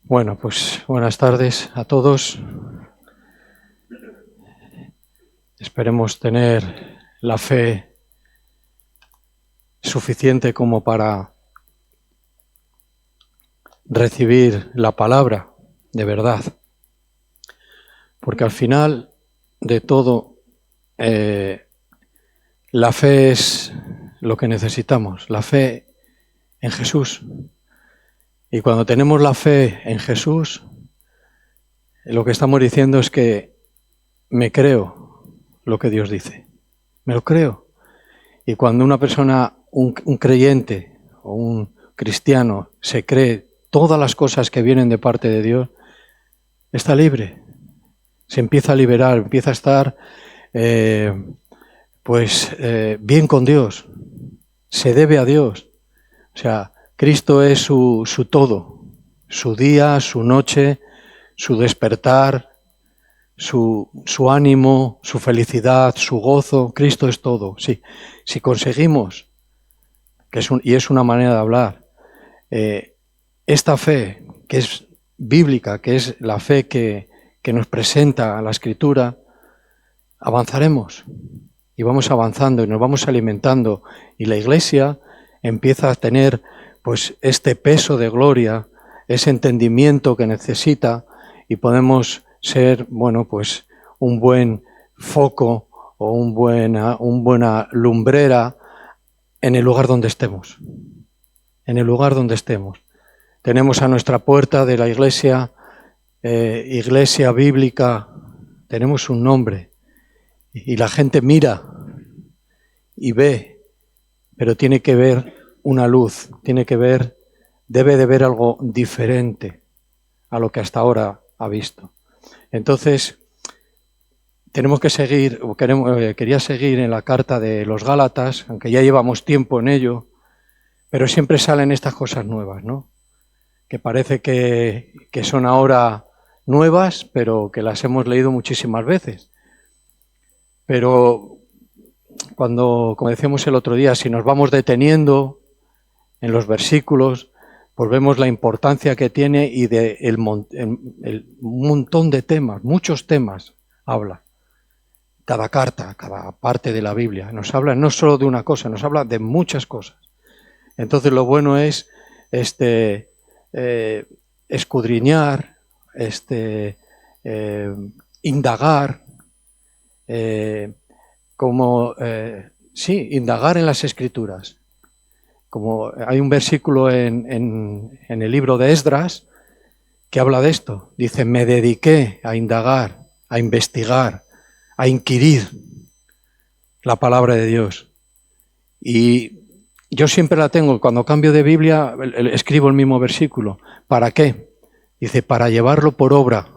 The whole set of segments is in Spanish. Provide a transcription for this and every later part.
Bueno, pues buenas tardes a todos. Esperemos tener la fe suficiente como para recibir la palabra de verdad. Porque al final de todo, la fe es lo que necesitamos, la fe en Jesús. Y cuando tenemos la fe en Jesús, lo que estamos diciendo es que me creo lo que Dios dice. Me lo creo. Y cuando una persona, un creyente o un cristiano se cree todas las cosas que vienen de parte de Dios, está libre. Se empieza a liberar, empieza a estar bien con Dios. Se debe a Dios. O sea, Cristo es su todo, su día, su noche, su despertar, su ánimo, su felicidad, su gozo. Cristo es todo. Sí. Si conseguimos, y es una manera de hablar, esta fe que es bíblica, que es la fe que nos presenta la Escritura, avanzaremos y vamos avanzando y nos vamos alimentando y la Iglesia empieza a tener pues este peso de gloria, ese entendimiento que necesita y podemos ser, bueno, pues un buen foco o una buena lumbrera en el lugar donde estemos. En el lugar donde estemos. Tenemos a nuestra puerta de la iglesia, iglesia bíblica, tenemos un nombre y la gente mira y ve, pero tiene que ver una luz, debe de ver algo diferente a lo que hasta ahora ha visto. Entonces, tenemos que seguir, quería seguir en la carta de los Gálatas, aunque ya llevamos tiempo en ello, pero siempre salen estas cosas nuevas, ¿no? Que parece que son ahora nuevas, pero que las hemos leído muchísimas veces. Pero cuando, como decíamos el otro día, si nos vamos deteniendo en los versículos, pues vemos la importancia que tiene y de el montón de temas, muchos temas habla. Cada carta, cada parte de la Biblia nos habla no solo de una cosa, nos habla de muchas cosas. Entonces lo bueno es escudriñar, indagar, indagar en las Escrituras. Como hay un versículo en el libro de Esdras que habla de esto. Dice, me dediqué a indagar, a investigar, a inquirir la palabra de Dios. Y yo siempre la tengo, cuando cambio de Biblia, escribo el mismo versículo. ¿Para qué? Dice, para llevarlo por obra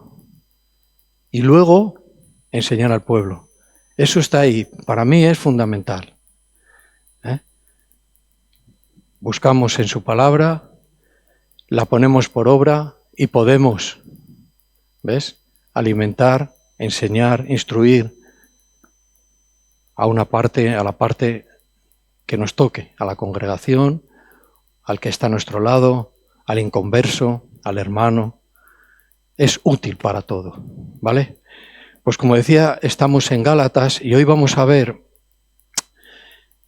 y luego enseñar al pueblo. Eso está ahí, para mí es fundamental. Buscamos en su palabra, la ponemos por obra y podemos, ¿ves? Alimentar, enseñar, instruir a la parte que nos toque, a la congregación, al que está a nuestro lado, al inconverso, al hermano. Es útil para todo, ¿vale? Pues como decía, estamos en Gálatas y hoy vamos a ver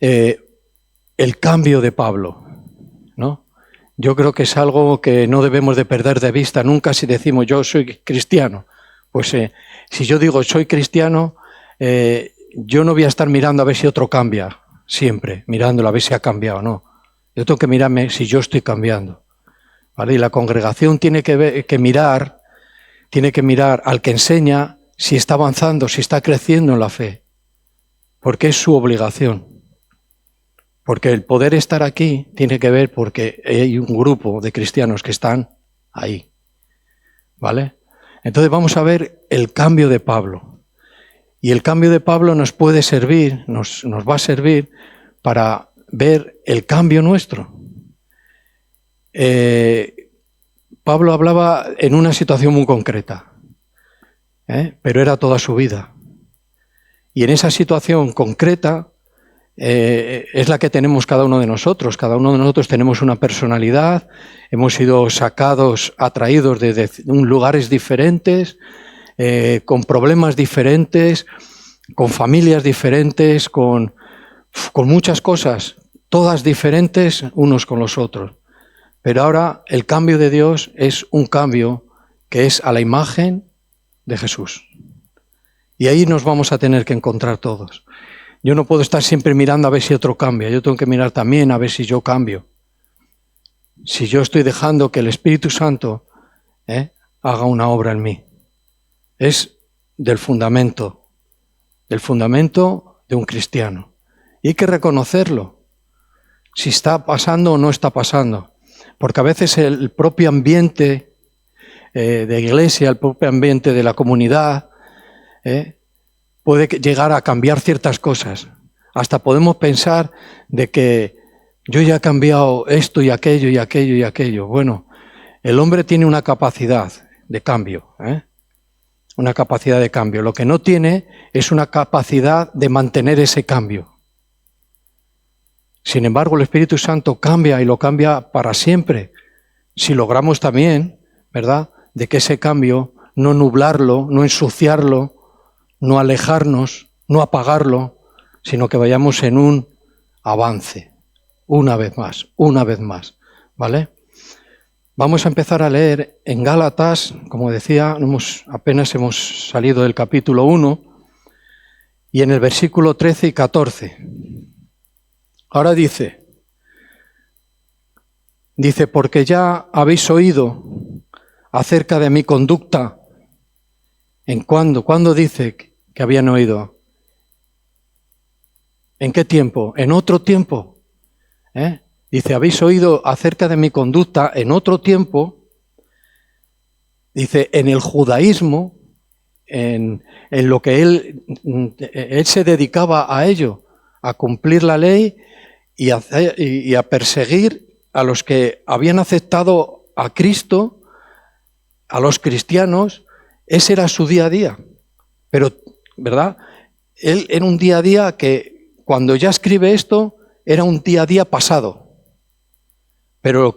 el cambio de Pablo, ¿no? Yo creo que es algo que no debemos de perder de vista nunca si decimos yo soy cristiano. Pues si yo digo soy cristiano, yo no voy a estar mirando a ver si otro cambia, siempre mirándolo a ver si ha cambiado o no. Yo tengo que mirarme si yo estoy cambiando, ¿vale? Y la congregación tiene que mirar al que enseña si está avanzando, si está creciendo en la fe, porque es su obligación. Porque el poder estar aquí tiene que ver porque hay un grupo de cristianos que están ahí, ¿vale? Entonces vamos a ver el cambio de Pablo. Y el cambio de Pablo nos puede servir, nos va a servir para ver el cambio nuestro. Pablo hablaba en una situación muy concreta, pero era toda su vida. Y en esa situación concreta, es la que tenemos cada uno de nosotros. Cada uno de nosotros tenemos una personalidad, hemos sido sacados, atraídos de lugares diferentes, con problemas diferentes, con familias diferentes, con muchas cosas, todas diferentes unos con los otros. Pero ahora el cambio de Dios es un cambio que es a la imagen de Jesús. Y ahí nos vamos a tener que encontrar todos. Yo no puedo estar siempre mirando a ver si otro cambia. Yo tengo que mirar también a ver si yo cambio. Si yo estoy dejando que el Espíritu Santo haga una obra en mí. Es del fundamento de un cristiano. Y hay que reconocerlo. Si está pasando o no está pasando. Porque a veces el propio ambiente de iglesia, el propio ambiente de la comunidad, puede llegar a cambiar ciertas cosas. Hasta podemos pensar de que yo ya he cambiado esto y aquello y aquello y aquello. Bueno, el hombre tiene una capacidad de cambio, una capacidad de cambio. Lo que no tiene es una capacidad de mantener ese cambio. Sin embargo, el Espíritu Santo cambia y lo cambia para siempre. Si logramos también, ¿verdad?, de que ese cambio no nublarlo, no ensuciarlo, no alejarnos, no apagarlo, sino que vayamos en un avance, una vez más, ¿vale? Vamos a empezar a leer en Gálatas, como decía, apenas hemos salido del capítulo 1, y en el versículo 13 y 14. Ahora dice, porque ya habéis oído acerca de mi conducta. ¿En cuándo? ¿Cuándo dice que habían oído? ¿En qué tiempo? En otro tiempo. Dice, habéis oído acerca de mi conducta en otro tiempo. Dice, en el judaísmo, en lo que él se dedicaba a ello, a cumplir la ley y a perseguir a los que habían aceptado a Cristo, a los cristianos. Ese era su día a día. Pero, ¿verdad? Él era un día a día que, cuando ya escribe esto, era un día a día pasado. Pero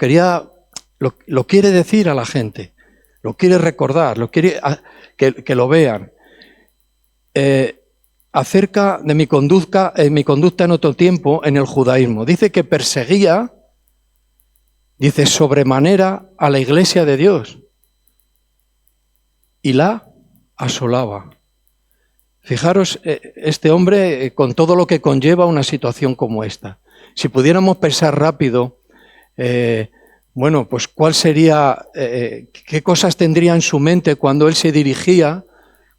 lo quiere decir a la gente, lo quiere recordar, lo quiere que lo vean. Acerca de mi conducta en otro tiempo en el judaísmo. Dice que perseguía, dice, sobremanera a la iglesia de Dios y la asolaba. Fijaros, este hombre, con todo lo que conlleva una situación como esta. Si pudiéramos pensar rápido, bueno, pues cuál sería, qué cosas tendría en su mente cuando él se dirigía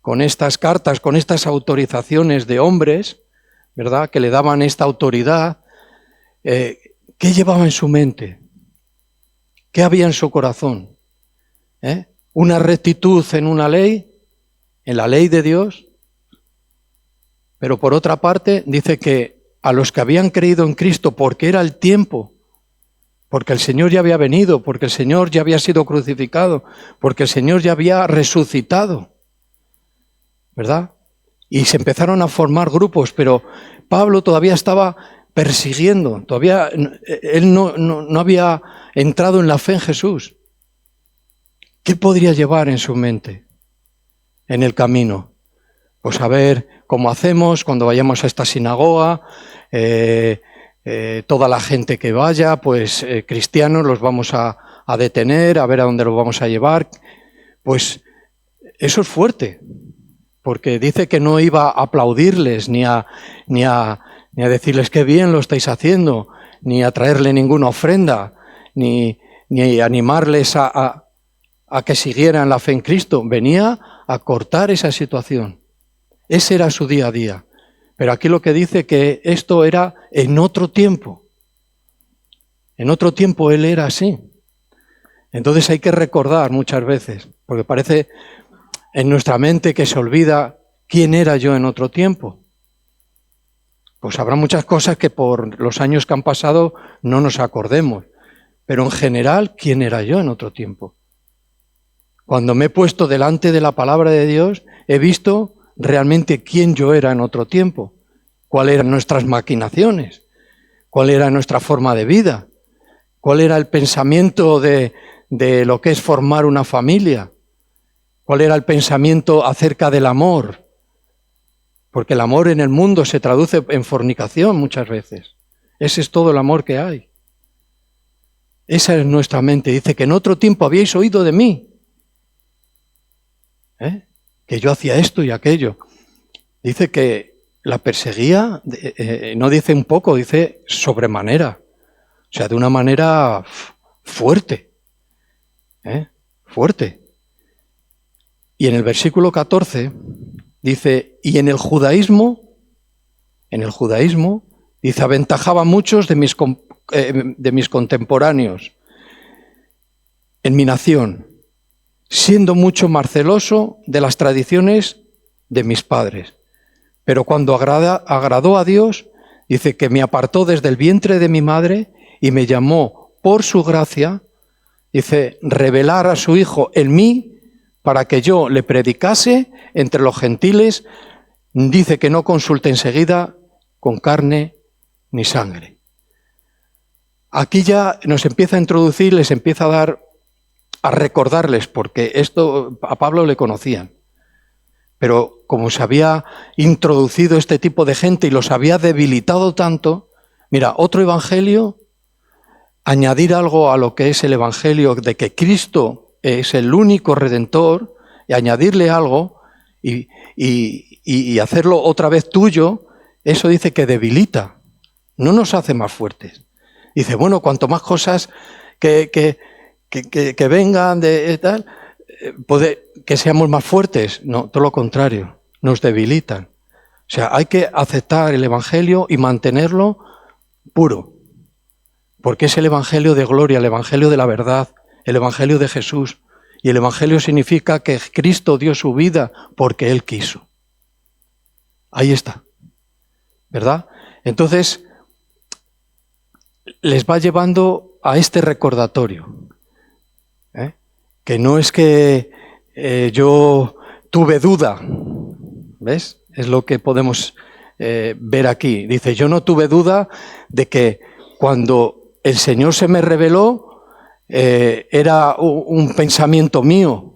con estas cartas, con estas autorizaciones de hombres, ¿verdad?, que le daban esta autoridad. ¿Qué llevaba en su mente? ¿Qué había en su corazón? ¿Una rectitud en una ley, en la ley de Dios? Pero por otra parte dice que a los que habían creído en Cristo, porque era el tiempo, porque el Señor ya había venido, porque el Señor ya había sido crucificado, porque el Señor ya había resucitado, ¿verdad? Y se empezaron a formar grupos, pero Pablo todavía estaba persiguiendo, todavía él no había entrado en la fe en Jesús. ¿Qué podría llevar en su mente en el camino? Pues a ver cómo hacemos cuando vayamos a esta sinagoga, toda la gente que vaya, pues cristianos, los vamos a detener, a ver a dónde los vamos a llevar. Pues eso es fuerte, porque dice que no iba a aplaudirles, ni a decirles qué bien lo estáis haciendo, ni a traerle ninguna ofrenda, ni animarles a que siguieran la fe en Cristo. Venía a cortar esa situación. Ese era su día a día. Pero aquí lo que dice que esto era en otro tiempo. En otro tiempo él era así. Entonces hay que recordar muchas veces, porque parece en nuestra mente que se olvida quién era yo en otro tiempo. Pues habrá muchas cosas que por los años que han pasado no nos acordemos. Pero en general, ¿quién era yo en otro tiempo? Cuando me he puesto delante de la palabra de Dios, he visto realmente quién yo era en otro tiempo. cuáles eran nuestras maquinaciones, cuál era nuestra forma de vida, cuál era el pensamiento de lo que es formar una familia, cuál era el pensamiento acerca del amor, porque el amor en el mundo se traduce en fornicación muchas veces. Ese es todo el amor que hay. Esa es nuestra mente. Dice que en otro tiempo habíais oído de mí, que yo hacía esto y aquello. Dice que la perseguía, no dice un poco, dice sobremanera. O sea, de una manera fuerte. Fuerte. Y en el versículo 14 dice, y en el judaísmo, dice, aventajaba a muchos de mis contemporáneos en mi nación, siendo mucho más celoso de las tradiciones de mis padres. Pero cuando agradó a Dios, dice que me apartó desde el vientre de mi madre y me llamó por su gracia, dice, revelar a su Hijo en mí para que yo le predicase entre los gentiles, dice que no consulte enseguida con carne ni sangre. Aquí ya nos empieza a introducir, les empieza a recordarles, porque esto a Pablo le conocían, pero como se había introducido este tipo de gente y los había debilitado tanto, mira, otro evangelio, añadir algo a lo que es el evangelio de que Cristo es el único redentor, y añadirle algo y hacerlo otra vez tuyo, eso dice que debilita, no nos hace más fuertes. Dice, bueno, cuanto más cosas que vengan de tal, puede que seamos más fuertes. No, todo lo contrario, nos debilitan. O sea, hay que aceptar el evangelio y mantenerlo puro, porque es el evangelio de gloria, el evangelio de la verdad, el evangelio de Jesús. Y el evangelio significa que Cristo dio su vida porque Él quiso. Ahí está, ¿verdad? Entonces, les va llevando a este recordatorio, que no es que yo tuve duda, ¿ves? Es lo que podemos ver aquí. Dice, yo no tuve duda de que cuando el Señor se me reveló, era un pensamiento mío,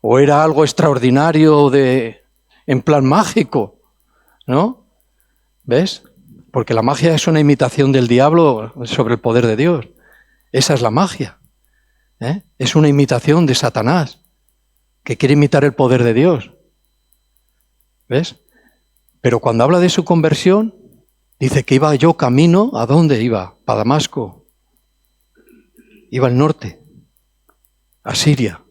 o era algo extraordinario en plan mágico, ¿no? ¿Ves? Porque la magia es una imitación del diablo sobre el poder de Dios. Esa es la magia. Es una imitación de Satanás, que quiere imitar el poder de Dios. ¿Ves? Pero cuando habla de su conversión, dice que iba yo camino, ¿a dónde iba? Para Damasco. Iba al norte, a Siria.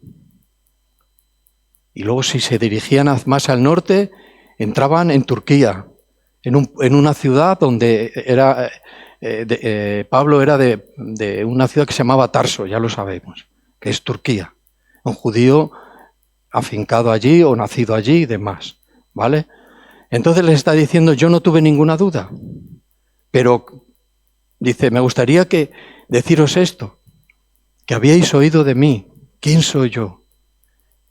Y luego si se dirigían más al norte, entraban en Turquía, en una ciudad donde era Pablo era de una ciudad que se llamaba Tarso, ya lo sabemos, que es Turquía. Un judío afincado allí o nacido allí y demás, ¿vale? Entonces les está diciendo, yo no tuve ninguna duda, pero dice, me gustaría deciros esto, que habíais oído de mí. ¿Quién soy yo?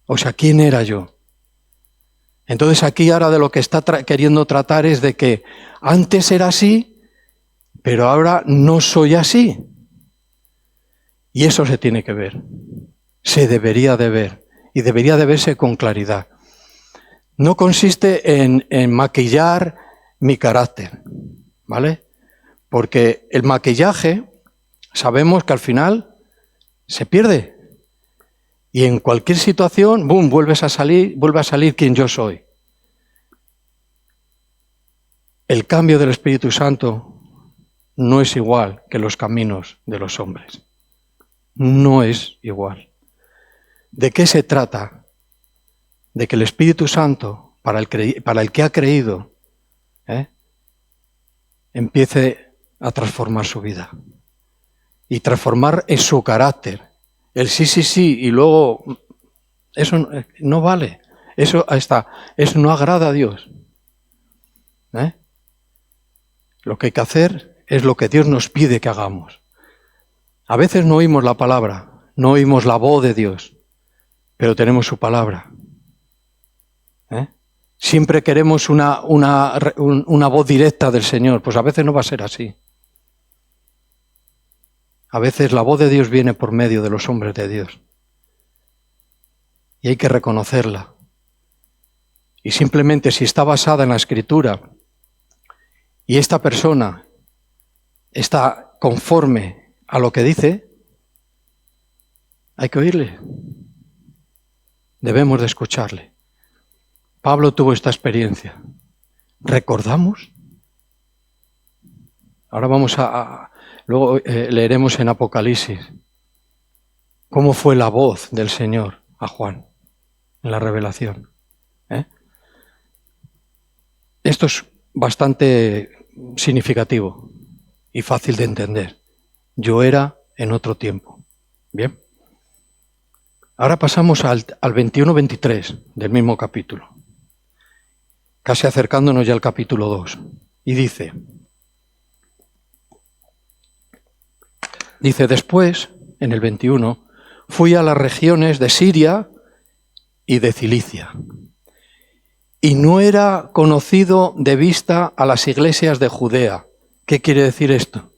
O sea, ¿quién era yo? Entonces aquí ahora de lo que está queriendo tratar es de que antes era así, pero ahora no soy así. Y eso se tiene que ver. Se debería de ver. Y debería de verse con claridad. No consiste en maquillar mi carácter, ¿vale? Porque el maquillaje, sabemos que al final se pierde. Y en cualquier situación, ¡bum!, vuelve a salir quien yo soy. El cambio del Espíritu Santo no es igual que los caminos de los hombres. No es igual. ¿De qué se trata? De que el Espíritu Santo, para el que ha creído, empiece a transformar su vida. Y transformar en su carácter. El sí, y luego, eso no vale. Eso no agrada a Dios. Lo que hay que hacer es lo que Dios nos pide que hagamos. A veces no oímos la palabra, no oímos la voz de Dios, pero tenemos su palabra. Siempre queremos una voz directa del Señor. Pues a veces no va a ser así. A veces la voz de Dios viene por medio de los hombres de Dios. Y hay que reconocerla. Y simplemente si está basada en la Escritura y esta persona está conforme a lo que dice, hay que oírle. Debemos de escucharle. Pablo tuvo esta experiencia. ¿Recordamos? Ahora luego leeremos en Apocalipsis cómo fue la voz del Señor a Juan en la revelación. Esto es bastante significativo y fácil de entender. Yo era en otro tiempo. Bien. Ahora pasamos al 21-23 del mismo capítulo, casi acercándonos ya al capítulo 2. Y dice, después, en el 21, fui a las regiones de Siria y de Cilicia, y no era conocido de vista a las iglesias de Judea. ¿Qué quiere decir esto?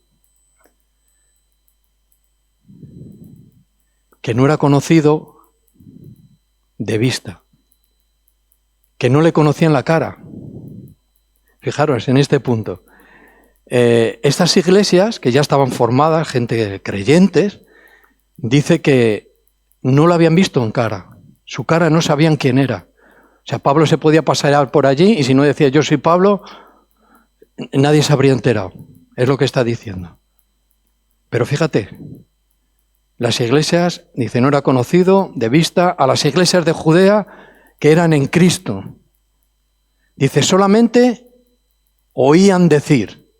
Que no era conocido de vista, que no le conocían la cara. Fijaros en este punto. Estas iglesias, que ya estaban formadas, gente creyentes, dice que no la habían visto en cara. Su cara no sabían quién era. O sea, Pablo se podía pasar por allí y si no decía yo soy Pablo, nadie se habría enterado. Es lo que está diciendo. Pero fíjate, las iglesias, dice, no era conocido de vista a las iglesias de Judea que eran en Cristo. Dice, solamente oían decir.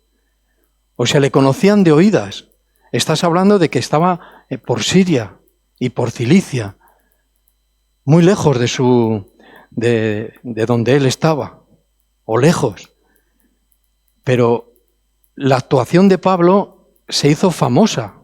O sea, le conocían de oídas. Estás hablando de que estaba por Siria y por Cilicia, muy lejos de donde él estaba, o lejos. Pero la actuación de Pablo se hizo famosa,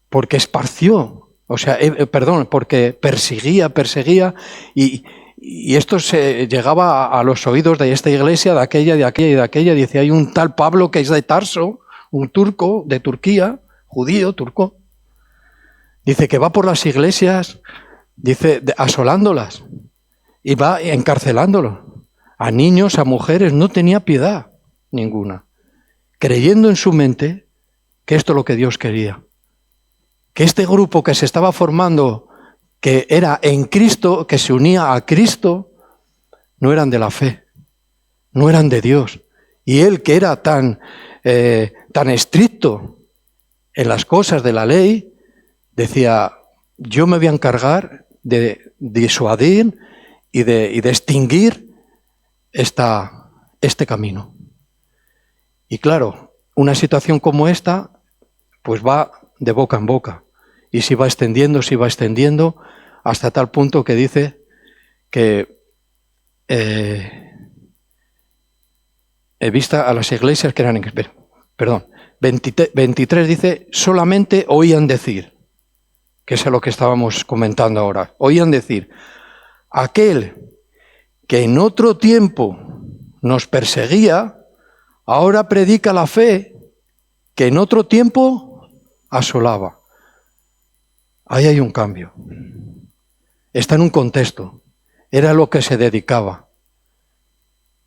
porque esparció, porque perseguía, y esto se llegaba a los oídos de esta iglesia, de aquella, y de aquella. Dice, hay un tal Pablo que es de Tarso, un turco de Turquía, judío, turco. Dice que va por las iglesias, dice, asolándolas, y va encarcelándolos. A niños, a mujeres, no tenía piedad ninguna. Creyendo en su mente que esto es lo que Dios quería. Que este grupo que se estaba formando, que era en Cristo, que se unía a Cristo, no eran de la fe, no eran de Dios. Y él, que era tan estricto en las cosas de la ley, decía, yo me voy a encargar de disuadir y de extinguir este camino. Y claro, una situación como esta, pues va de boca en boca. Y se va extendiendo, hasta tal punto que dice que he visto a las iglesias que eran... Perdón, 23 dice, solamente oían decir, que es lo que estábamos comentando ahora. Oían decir, aquel que en otro tiempo nos perseguía, ahora predica la fe que en otro tiempo asolaba. Ahí hay un cambio. Está en un contexto. Era lo que se dedicaba.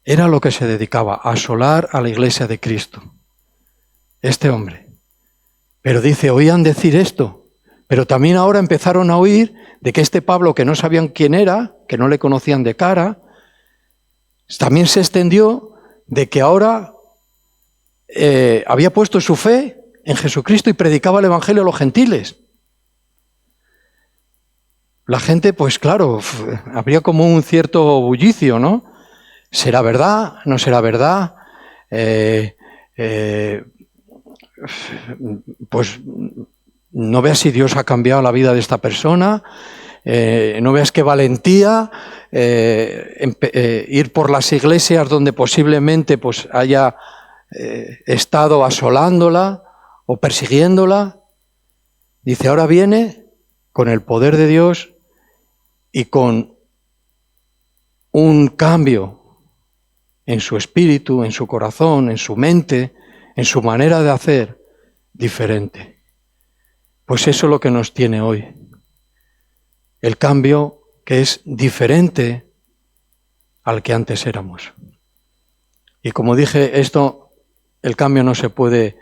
Era lo que se dedicaba, a asolar a la iglesia de Cristo. Este hombre. Pero dice, oían decir esto. Pero también ahora empezaron a oír de que este Pablo, que no sabían quién era, que no le conocían de cara, también se extendió de que ahora había puesto su fe en Jesucristo y predicaba el Evangelio a los gentiles. La gente, pues claro, habría como un cierto bullicio, ¿no? ¿Será verdad? ¿No será verdad? Pues no veas si Dios ha cambiado la vida de esta persona, no veas qué valentía ir por las iglesias donde posiblemente pues haya estado asolándola o persiguiéndola. Dice, ahora viene con el poder de Dios y con un cambio en su espíritu, en su corazón, en su mente, en su manera de hacer diferente. Pues eso es lo que nos tiene hoy. El cambio que es diferente al que antes éramos. Y como dije, el cambio no se puede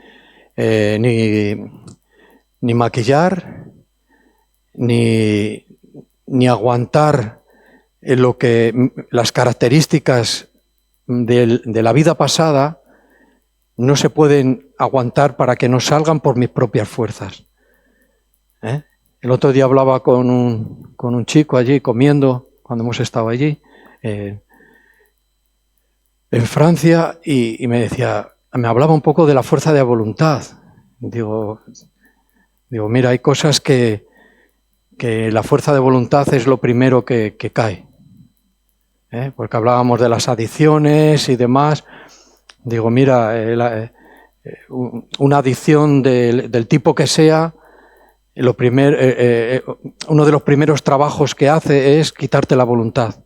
ni maquillar, ni aguantar las características de la vida pasada, no se pueden aguantar para que no salgan por mis propias fuerzas. El otro día hablaba con un chico allí comiendo, cuando hemos estado allí, en Francia, y me hablaba un poco de la fuerza de voluntad. Digo, mira, hay cosas que la fuerza de voluntad es lo primero que cae. Porque hablábamos de las adicciones y demás. Digo, mira, una adicción del tipo que sea, uno de los primeros trabajos que hace es quitarte la voluntad.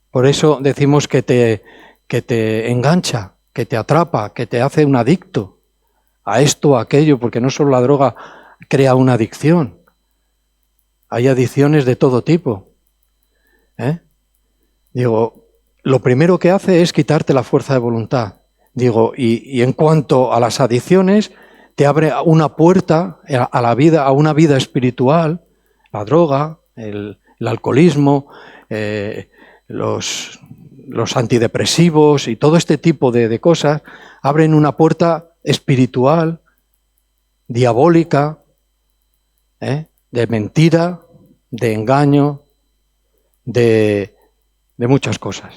Por eso decimos que te engancha, que te atrapa, que te hace un adicto a esto o a aquello, porque no solo la droga crea una adicción. Hay adicciones de todo tipo. Digo, lo primero que hace es quitarte la fuerza de voluntad. Digo, y en cuanto a las adicciones, te abre una puerta a la vida, a una vida espiritual, la droga, el alcoholismo, los antidepresivos y todo este tipo de cosas abren una puerta espiritual, diabólica, de mentira, de engaño, de muchas cosas.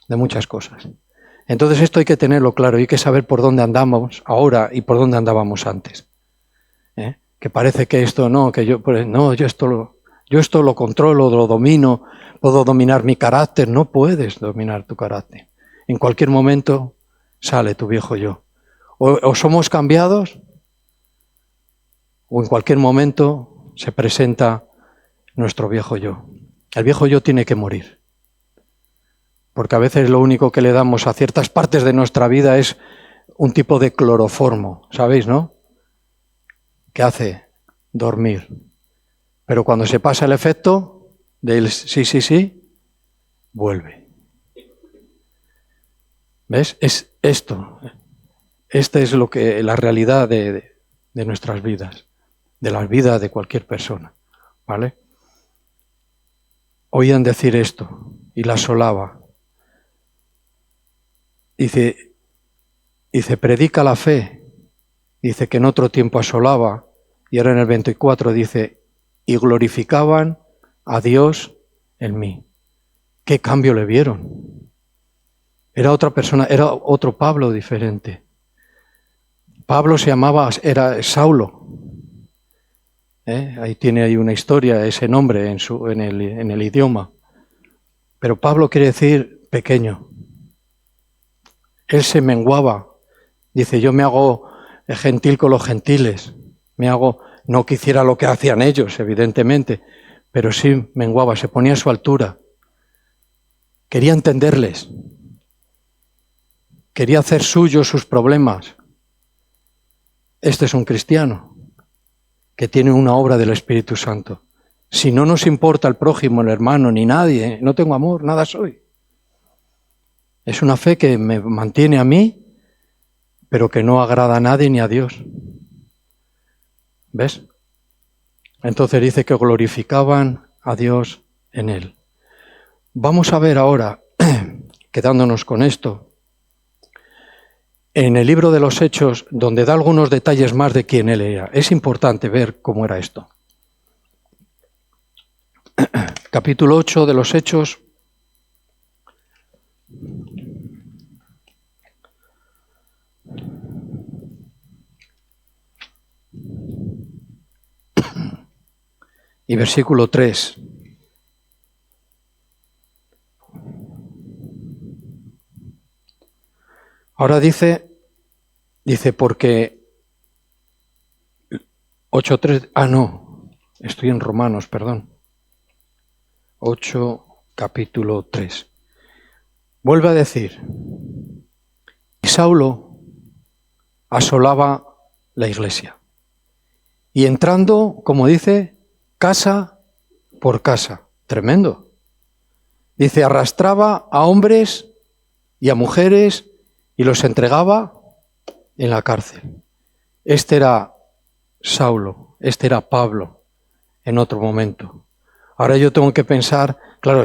De muchas cosas. Entonces esto hay que tenerlo claro, hay que saber por dónde andamos ahora y por dónde andábamos antes. Que parece que esto no, que yo esto lo controlo, lo domino, puedo dominar mi carácter. No puedes dominar tu carácter. En cualquier momento sale tu viejo yo. O somos cambiados, o en cualquier momento se presenta nuestro viejo yo. El viejo yo tiene que morir. Porque a veces lo único que le damos a ciertas partes de nuestra vida es un tipo de cloroformo, ¿sabéis, no? Que hace dormir. Pero cuando se pasa el efecto del sí, vuelve. ¿Ves? Es esto. Esta es la realidad de nuestras vidas, de las vidas de cualquier persona, ¿vale? Oían decir esto y la asolaba. Dice, predica la fe. Dice que en otro tiempo asolaba, y ahora en el 24 dice, y glorificaban a Dios en mí. ¿Qué cambio le vieron? Era otra persona, era otro Pablo diferente. Pablo era Saulo. Ahí tiene ahí una historia, ese nombre en el idioma. Pero Pablo quiere decir pequeño. Él se menguaba. Dice, yo me hago gentil con los gentiles. No que hiciera lo que hacían ellos, evidentemente, pero sí menguaba, se ponía a su altura. Quería entenderles. Quería hacer suyos sus problemas. Este es un cristiano que tiene una obra del Espíritu Santo. Si no nos importa el prójimo, el hermano, ni nadie, no tengo amor, nada soy. Es una fe que me mantiene a mí, pero que no agrada a nadie ni a Dios. ¿Ves? Entonces dice que glorificaban a Dios en él. Vamos a ver ahora, quedándonos con esto, en el libro de los Hechos, donde da algunos detalles más de quién él era. Es importante ver cómo era esto. Capítulo 8 de los Hechos. Y versículo 3. Ahora dice porque 8:3, no, estoy en Romanos, perdón. 8, capítulo 3. Vuelve a decir, Saulo asolaba la iglesia. Y entrando, como dice, casa por casa. Tremendo. Dice, arrastraba a hombres y a mujeres y los entregaba en la cárcel. Este era Saulo, este era Pablo en otro momento. Ahora yo tengo que pensar, claro,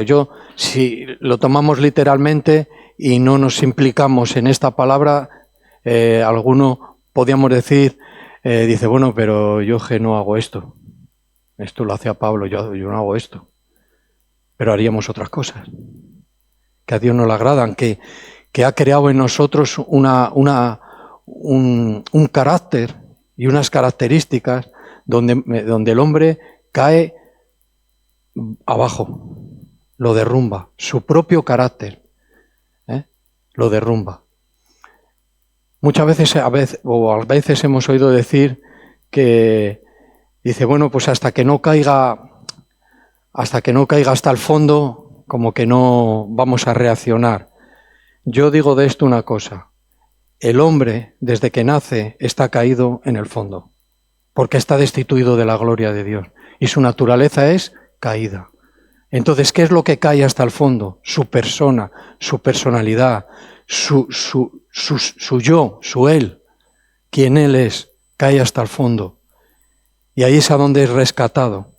si lo tomamos literalmente y no nos implicamos en esta palabra, alguno podríamos decir, dice, bueno, pero yo que no hago esto. Esto lo hacía Pablo, yo no hago esto. Pero haríamos otras cosas que a Dios no le agradan, que ha creado en nosotros un carácter y unas características donde el hombre cae abajo, lo derrumba, su propio carácter, lo derrumba. Muchas veces, a veces hemos oído decir que dice, bueno, pues hasta que no caiga hasta el fondo, como que no vamos a reaccionar. Yo digo de esto una cosa, el hombre desde que nace está caído en el fondo, porque está destituido de la gloria de Dios y su naturaleza es caída. Entonces, ¿qué es lo que cae hasta el fondo? Su persona, su personalidad, su yo, su él, quien él es, cae hasta el fondo. Y ahí es a donde es rescatado.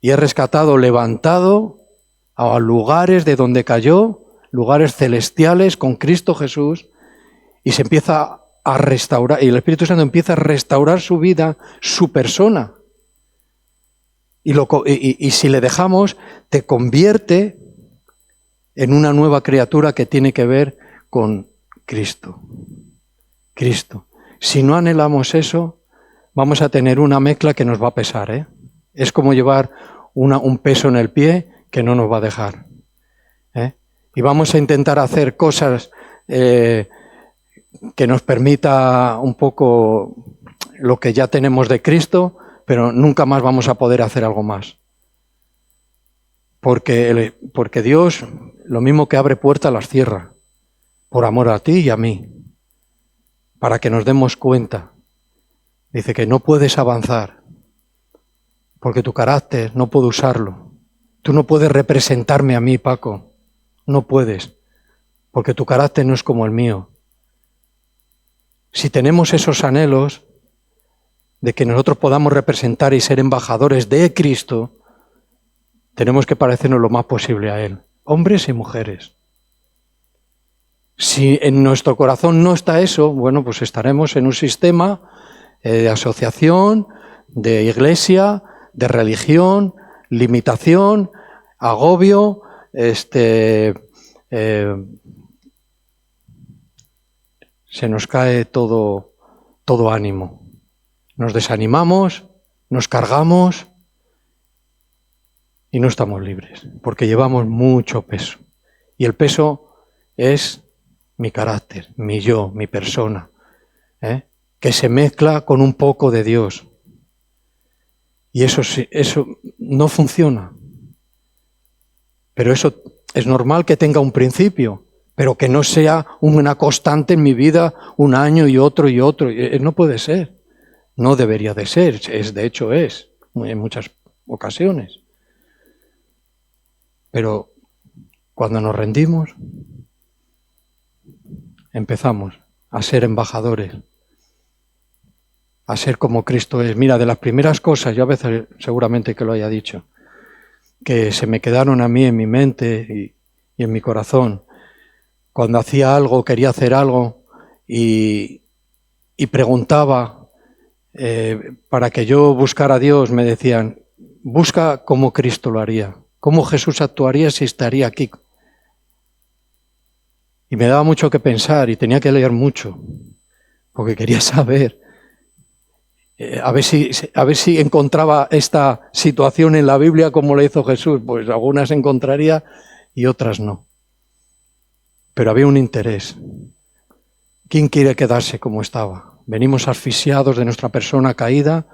Y es rescatado, levantado a lugares de donde cayó, lugares celestiales con Cristo Jesús, y se empieza a restaurar, y el Espíritu Santo empieza a restaurar su vida, su persona. Y si le dejamos, te convierte en una nueva criatura que tiene que ver con Cristo. Cristo. Si no anhelamos eso, vamos a tener una mezcla que nos va a pesar, Es como llevar un peso en el pie que no nos va a dejar. Y vamos a intentar hacer cosas que nos permita un poco lo que ya tenemos de Cristo, pero nunca más vamos a poder hacer algo más. Porque Dios, lo mismo que abre puertas, las cierra, por amor a ti y a mí, para que nos demos cuenta. Dice que no puedes avanzar, porque tu carácter no puedo usarlo. Tú no puedes representarme a mí, Paco, no puedes, porque tu carácter no es como el mío. Si tenemos esos anhelos de que nosotros podamos representar y ser embajadores de Cristo, tenemos que parecernos lo más posible a Él, hombres y mujeres. Si en nuestro corazón no está eso, bueno, pues estaremos en un sistema de asociación, de iglesia, de religión, limitación, agobio, se nos cae todo ánimo. Nos desanimamos, nos cargamos y no estamos libres, porque llevamos mucho peso. Y el peso es mi carácter, mi yo, mi persona, que se mezcla con un poco de Dios. Y eso no funciona. Pero eso es normal que tenga un principio, pero que no sea una constante en mi vida, un año y otro. No puede ser. No debería de ser. De hecho es, en muchas ocasiones. Pero cuando nos rendimos, empezamos a ser embajadores, a ser como Cristo es. Mira, de las primeras cosas, yo a veces seguramente que lo haya dicho, que se me quedaron a mí en mi mente y en mi corazón, cuando hacía algo, quería hacer algo y preguntaba para que yo buscara a Dios, me decían, busca cómo Cristo lo haría, cómo Jesús actuaría si estaría aquí. Y me daba mucho que pensar y tenía que leer mucho, porque quería saber, a ver si encontraba esta situación en la Biblia como le hizo Jesús. Pues algunas encontraría y otras no. Pero había un interés. ¿Quién quiere quedarse como estaba? Venimos asfixiados de nuestra persona caída,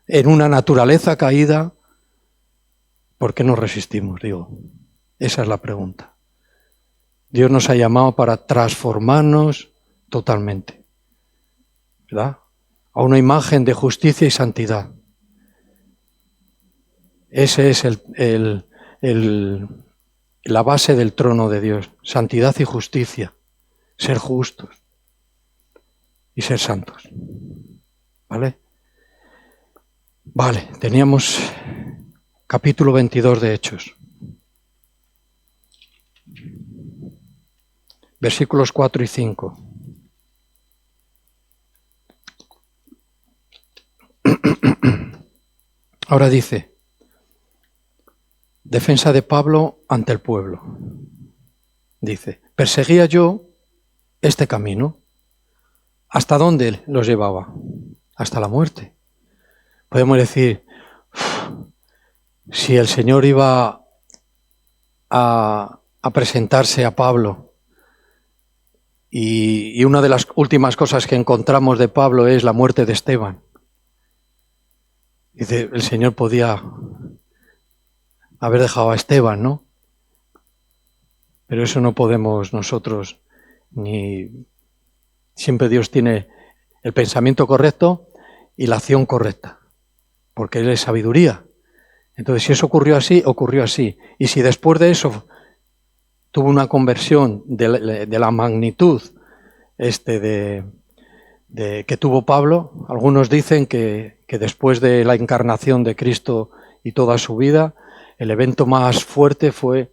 en una naturaleza caída. ¿Por qué nos resistimos? Digo, Esa es la pregunta. Dios nos ha llamado para transformarnos totalmente, ¿verdad? A una imagen de justicia y santidad. Ese es la base del trono de Dios, santidad y justicia, ser justos y ser santos. ¿Vale? Vale, teníamos capítulo 22 de Hechos. Versículos 4 y 5. Ahora dice, defensa de Pablo ante el pueblo. Dice, perseguía yo este camino. ¿Hasta dónde los llevaba? Hasta la muerte. Podemos decir, si el Señor iba a presentarse a Pablo y una de las últimas cosas que encontramos de Pablo es la muerte de Esteban. Dice, el Señor podía haber dejado a Esteban, ¿no? Pero eso no podemos nosotros, ni siempre Dios tiene el pensamiento correcto y la acción correcta, porque Él es sabiduría. Entonces, si eso ocurrió así, ocurrió así. Y si después de eso tuvo una conversión de la magnitud que tuvo Pablo, algunos dicen que después de la encarnación de Cristo y toda su vida, el evento más fuerte fue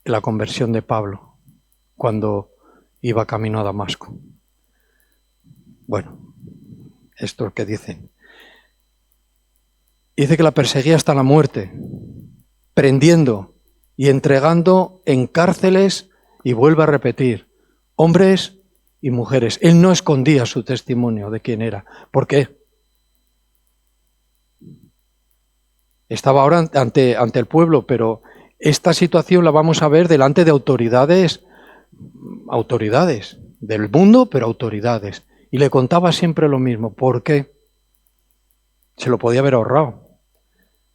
la conversión de Pablo, cuando iba camino a Damasco. Bueno, esto es lo que dicen. Dice que la perseguía hasta la muerte, prendiendo y entregando en cárceles, y vuelve a repetir, hombres y mujeres. Él no escondía su testimonio de quién era. ¿Por qué? Estaba ahora ante el pueblo, pero esta situación la vamos a ver delante de autoridades del mundo, pero autoridades. Y le contaba siempre lo mismo. ¿Por qué? Se lo podía haber ahorrado.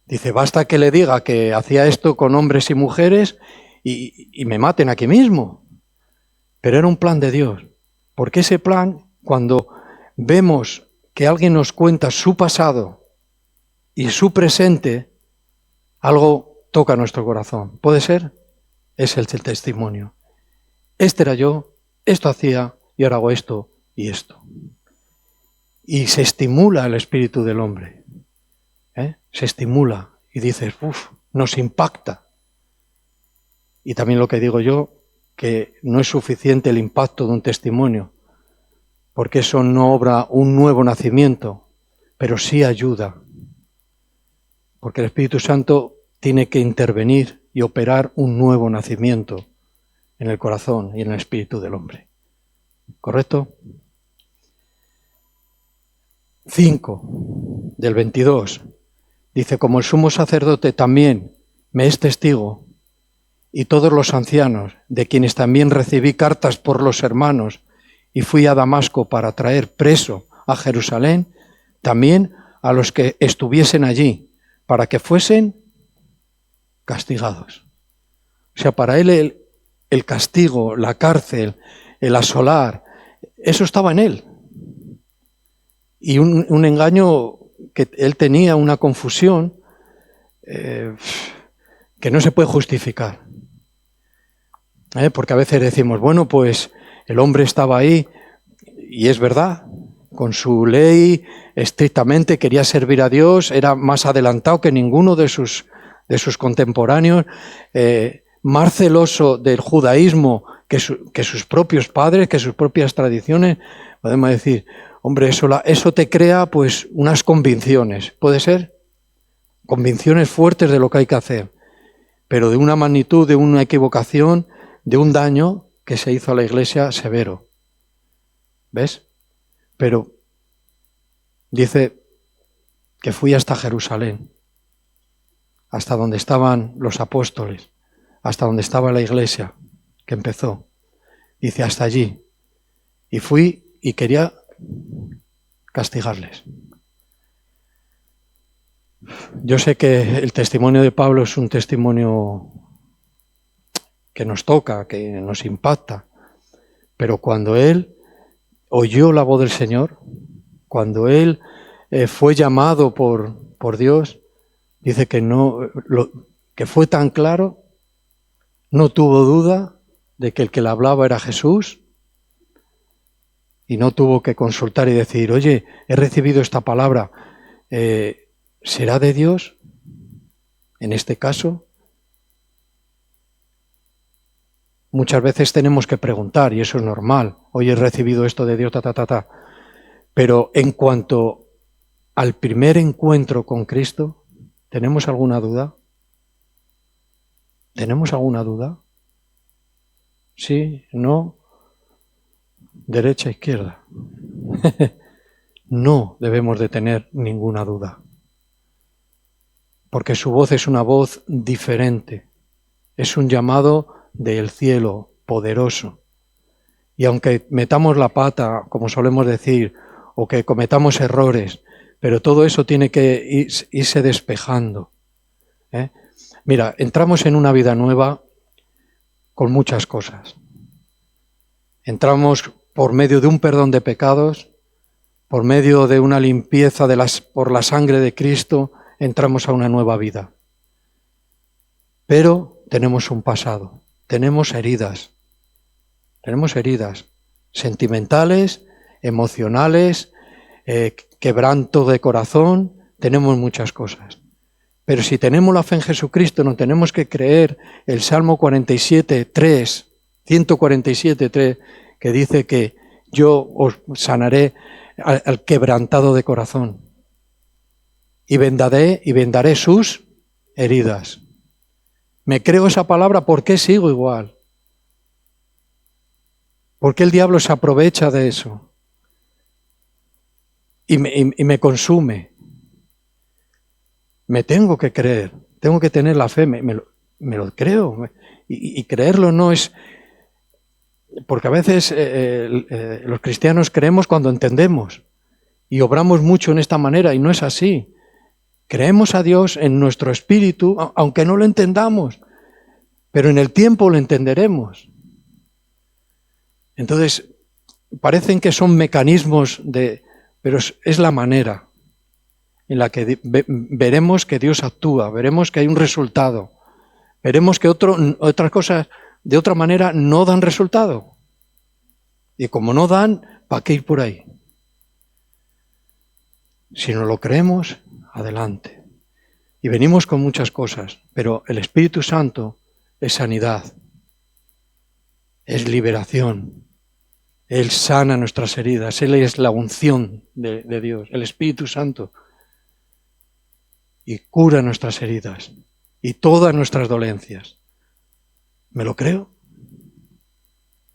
Dice, basta que le diga que hacía esto con hombres y mujeres y me maten aquí mismo. Pero era un plan de Dios. Porque ese plan, cuando vemos que alguien nos cuenta su pasado y su presente, algo toca nuestro corazón. ¿Puede ser? Es el testimonio. Este era yo, esto hacía y ahora hago esto y esto. Y se estimula el espíritu del hombre. Se estimula y dices, nos impacta. Y también lo que digo yo, que no es suficiente el impacto de un testimonio, porque eso no obra un nuevo nacimiento, pero sí ayuda. Porque el Espíritu Santo tiene que intervenir y operar un nuevo nacimiento en el corazón y en el espíritu del hombre. ¿Correcto? 5 del 22. Dice, como el sumo sacerdote también me es testigo, y todos los ancianos, de quienes también recibí cartas por los hermanos, y fui a Damasco para traer preso a Jerusalén, también a los que estuviesen allí, para que fuesen castigados. O sea, para él el castigo, la cárcel, el asolar, eso estaba en él. Y un engaño que él tenía, una confusión que no se puede justificar. Porque a veces decimos, bueno, pues el hombre estaba ahí, y es verdad, con su ley estrictamente quería servir a Dios, era más adelantado que ninguno de sus contemporáneos, más celoso del judaísmo que sus propios padres, que sus propias tradiciones. Podemos decir, hombre, eso te crea pues unas convicciones, ¿puede ser? Convicciones fuertes de lo que hay que hacer, pero de una magnitud, de una equivocación, de un daño que se hizo a la iglesia severo. ¿Ves? Pero dice que fui hasta Jerusalén, hasta donde estaban los apóstoles, hasta donde estaba la iglesia que empezó. Dice, hasta allí. Y fui y quería castigarles. Yo sé que el testimonio de Pablo es un testimonio que nos toca, que nos impacta. Pero cuando él oyó la voz del Señor, cuando él fue llamado por Dios, dice que que fue tan claro, no tuvo duda de que el que le hablaba era Jesús, y no tuvo que consultar y decir, oye, he recibido esta palabra, ¿será de Dios? En este caso, muchas veces tenemos que preguntar, y eso es normal, oye, he recibido esto de Dios, pero en cuanto al primer encuentro con Cristo, ¿tenemos alguna duda? ¿Tenemos alguna duda? ¿Sí? ¿No? Derecha, izquierda. No debemos de tener ninguna duda. Porque su voz es una voz diferente. Es un llamado del cielo, poderoso. Y aunque metamos la pata, como solemos decir, o que cometamos errores, pero todo eso tiene que irse despejando. Mira, entramos en una vida nueva con muchas cosas. Entramos por medio de un perdón de pecados, por medio de una limpieza por la sangre de Cristo, entramos a una nueva vida. Pero tenemos un pasado, tenemos heridas sentimentales, emocionales, quebranto de corazón, tenemos muchas cosas. Pero si tenemos la fe en Jesucristo, no tenemos que creer el Salmo 147.3, que dice que yo os sanaré al quebrantado de corazón y vendaré sus heridas. Me creo esa palabra, ¿por qué sigo igual? ¿Por qué el diablo se aprovecha de eso? Y me consume. Me tengo que creer, tengo que tener la fe, me lo creo. Y creerlo no es... Porque a veces los cristianos creemos cuando entendemos y obramos mucho en esta manera y no es así. Creemos a Dios en nuestro espíritu, aunque no lo entendamos, pero en el tiempo lo entenderemos. Entonces, parecen que son mecanismos pero es la manera en la que veremos que Dios actúa, veremos que hay un resultado, veremos que otras cosas de otra manera no dan resultado. Y como no dan, ¿para qué ir por ahí? Si no lo creemos, adelante. Y venimos con muchas cosas, pero el Espíritu Santo es sanidad, es liberación. Él sana nuestras heridas, Él es la unción de Dios, el Espíritu Santo. Y cura nuestras heridas y todas nuestras dolencias. ¿Me lo creo?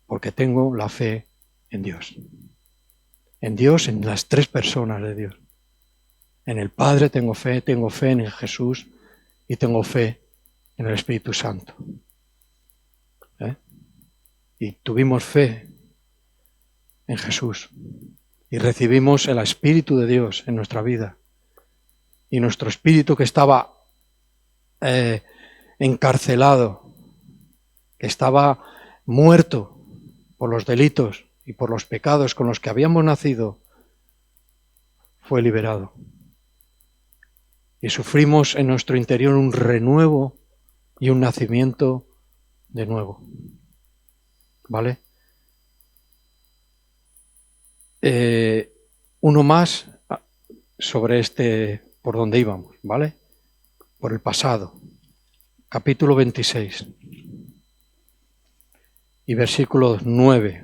Porque tengo la fe en Dios. En Dios, en las tres personas de Dios. En el Padre tengo fe en Jesús y tengo fe en el Espíritu Santo. Y tuvimos fe en Jesús y recibimos el Espíritu de Dios en nuestra vida. Y nuestro espíritu que estaba encarcelado, que estaba muerto por los delitos y por los pecados con los que habíamos nacido, fue liberado. Y sufrimos en nuestro interior un renuevo y un nacimiento de nuevo. ¿Vale? Uno más sobre por donde íbamos, ¿vale? Por el pasado. Capítulo 26. Y versículo 9.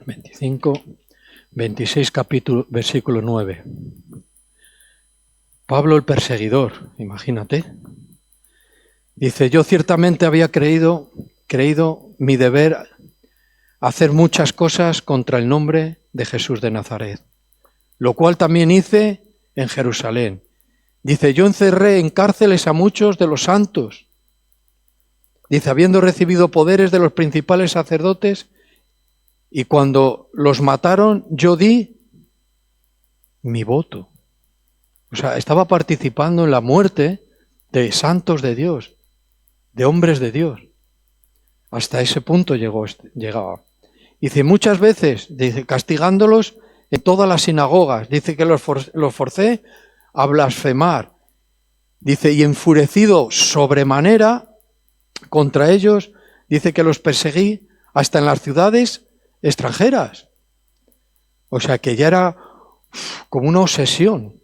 25, 26, versículo 9. Pablo el perseguidor, imagínate. Dice, yo ciertamente había creído mi deber hacer muchas cosas contra el nombre de Jesús de Nazaret, lo cual también hice en Jerusalén. Dice, yo encerré en cárceles a muchos de los santos. Dice, habiendo recibido poderes de los principales sacerdotes, y cuando los mataron, yo di mi voto. O sea, estaba participando en la muerte de santos de Dios. de hombres de Dios. Hasta ese punto llegaba. Dice, muchas veces, dice, castigándolos en todas las sinagogas. Dice que los forcé a blasfemar. Dice, y enfurecido sobremanera contra ellos, dice que los perseguí hasta en las ciudades extranjeras. O sea que ya era como una obsesión.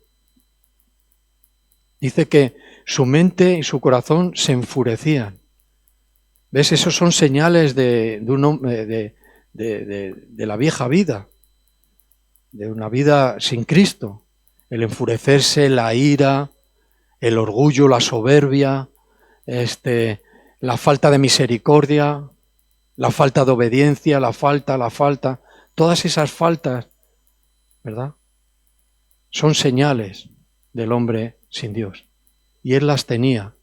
Dice que su mente y su corazón se enfurecían. ¿Ves? Esos son señales de la vieja vida, de una vida sin Cristo. El enfurecerse, la ira, el orgullo, la soberbia, la falta de misericordia, la falta de obediencia, la falta. Todas esas faltas, ¿verdad? Son señales del hombre sin Dios. Y él las tenía.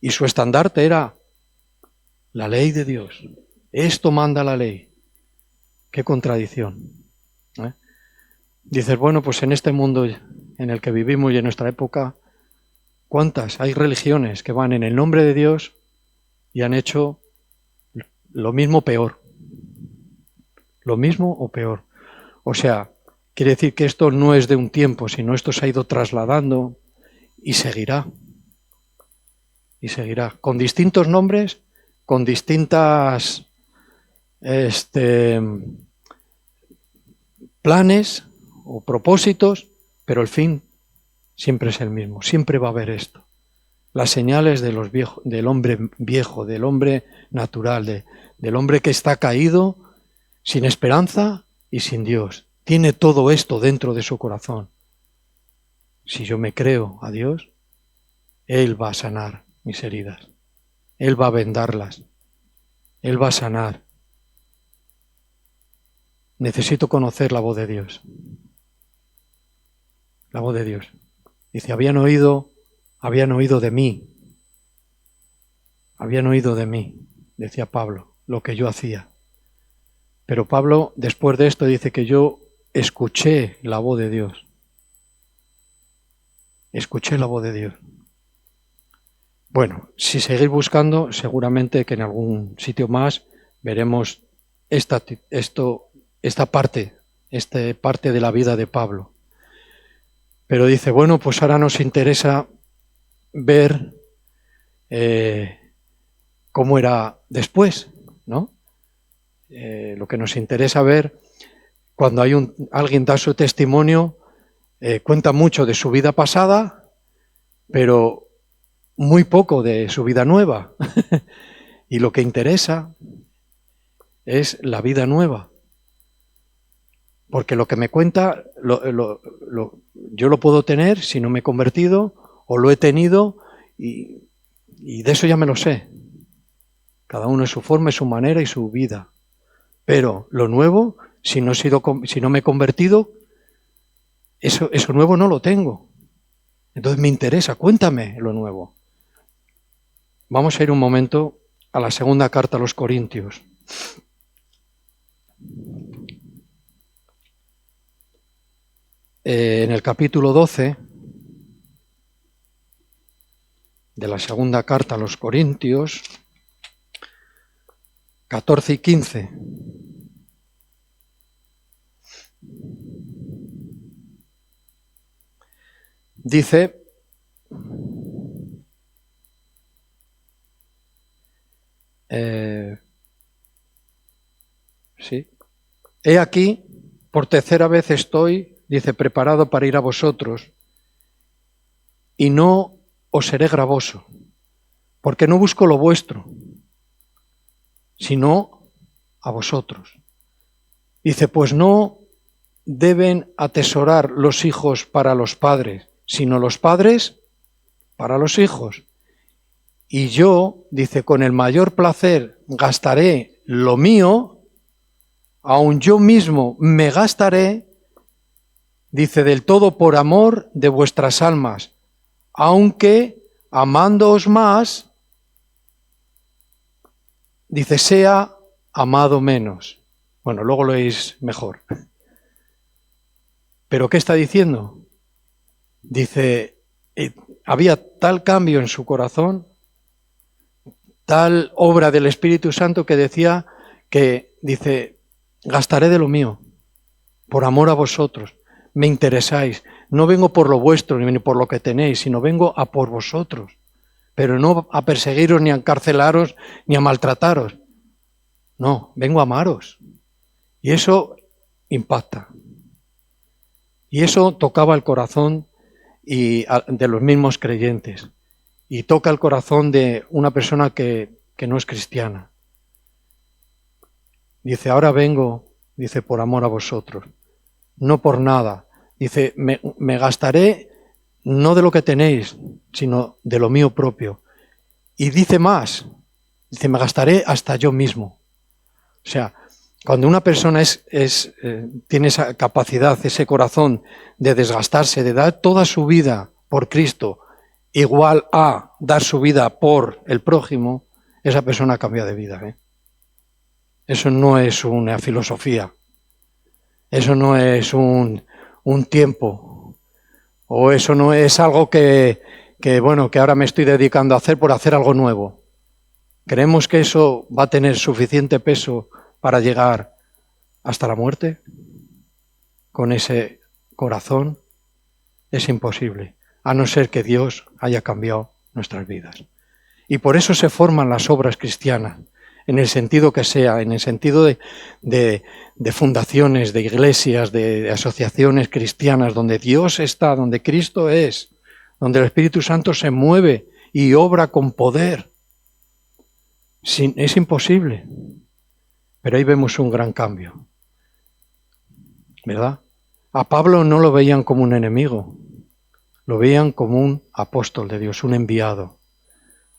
Y su estandarte era la ley de Dios. Esto manda la ley. Qué contradicción. Dices, bueno, pues en este mundo en el que vivimos y en nuestra época, ¿cuántas? Hay religiones que van en el nombre de Dios y han hecho lo mismo peor. Lo mismo o peor. O sea, quiere decir que esto no es de un tiempo, sino esto se ha ido trasladando y seguirá. Y seguirá. Con distintos nombres, con distintas planes o propósitos, pero el fin siempre es el mismo. Siempre va a haber esto. Las señales de del hombre viejo, del hombre natural, del hombre que está caído, sin esperanza y sin Dios. Tiene todo esto dentro de su corazón. Si yo me creo a Dios, Él va a sanar mis heridas. Él va a vendarlas. Él va a sanar. Necesito conocer la voz de Dios. La voz de Dios. Dice, habían oído de mí. Habían oído de mí, decía Pablo, lo que yo hacía. Pero Pablo, después de esto, dice que yo escuché la voz de Dios. Escuché la voz de Dios. Bueno, si seguís buscando, seguramente que en algún sitio más veremos esta parte de la vida de Pablo. Pero dice, bueno, pues ahora nos interesa ver cómo era después, ¿no? Lo que nos interesa ver cuando alguien da su testimonio, cuenta mucho de su vida pasada, pero muy poco de su vida nueva. Y lo que interesa es la vida nueva. Porque lo que me cuenta, yo lo puedo tener si no me he convertido, o lo he tenido, y de eso ya me lo sé. Cada uno es su forma, es su manera y su vida. Pero lo nuevo, si no me he convertido, eso nuevo no lo tengo. Entonces me interesa, cuéntame lo nuevo. Vamos a ir un momento a la segunda carta a los Corintios. En el capítulo 12 de la segunda carta a los Corintios, 14 y 15. Dice, he aquí, por tercera vez estoy, dice, preparado para ir a vosotros, y no os seré gravoso, porque no busco lo vuestro, sino a vosotros. Dice, pues no deben atesorar los hijos para los padres, sino los padres para los hijos. Y yo, dice, con el mayor placer gastaré lo mío, aun yo mismo me gastaré, dice, del todo por amor de vuestras almas, aunque amándoos más, dice, sea amado menos. Bueno, luego lo oís mejor. ¿Pero qué está diciendo? Dice, había tal cambio en su corazón, tal obra del Espíritu Santo que decía que, dice, gastaré de lo mío, por amor a vosotros, me interesáis. No vengo por lo vuestro ni por lo que tenéis, sino vengo a por vosotros, pero no a perseguiros ni a encarcelaros ni a maltrataros. No, vengo a amaros. Y eso impacta. Y eso tocaba el corazón de los mismos creyentes. Y toca el corazón de una persona que no es cristiana. Dice, ahora vengo, dice, por amor a vosotros, no por nada. Dice, me gastaré no de lo que tenéis, sino de lo mío propio. Y dice más, dice, me gastaré hasta yo mismo. O sea, cuando una persona tiene esa capacidad, ese corazón de desgastarse, de dar toda su vida por Cristo, igual a dar su vida por el prójimo, esa persona cambia de vida. Eso no es una filosofía, eso no es un tiempo, o eso no es algo que ahora me estoy dedicando a hacer por hacer algo nuevo. ¿Creemos que eso va a tener suficiente peso para llegar hasta la muerte? Con ese corazón es imposible, a no ser que Dios haya cambiado nuestras vidas. Y por eso se forman las obras cristianas, en el sentido que sea, en el sentido de fundaciones, de iglesias, de asociaciones cristianas, donde Dios está, donde Cristo es, donde el Espíritu Santo se mueve y obra con poder. Es imposible. Pero ahí vemos un gran cambio, ¿verdad? A Pablo no lo veían como un enemigo, lo veían como un apóstol de Dios, un enviado.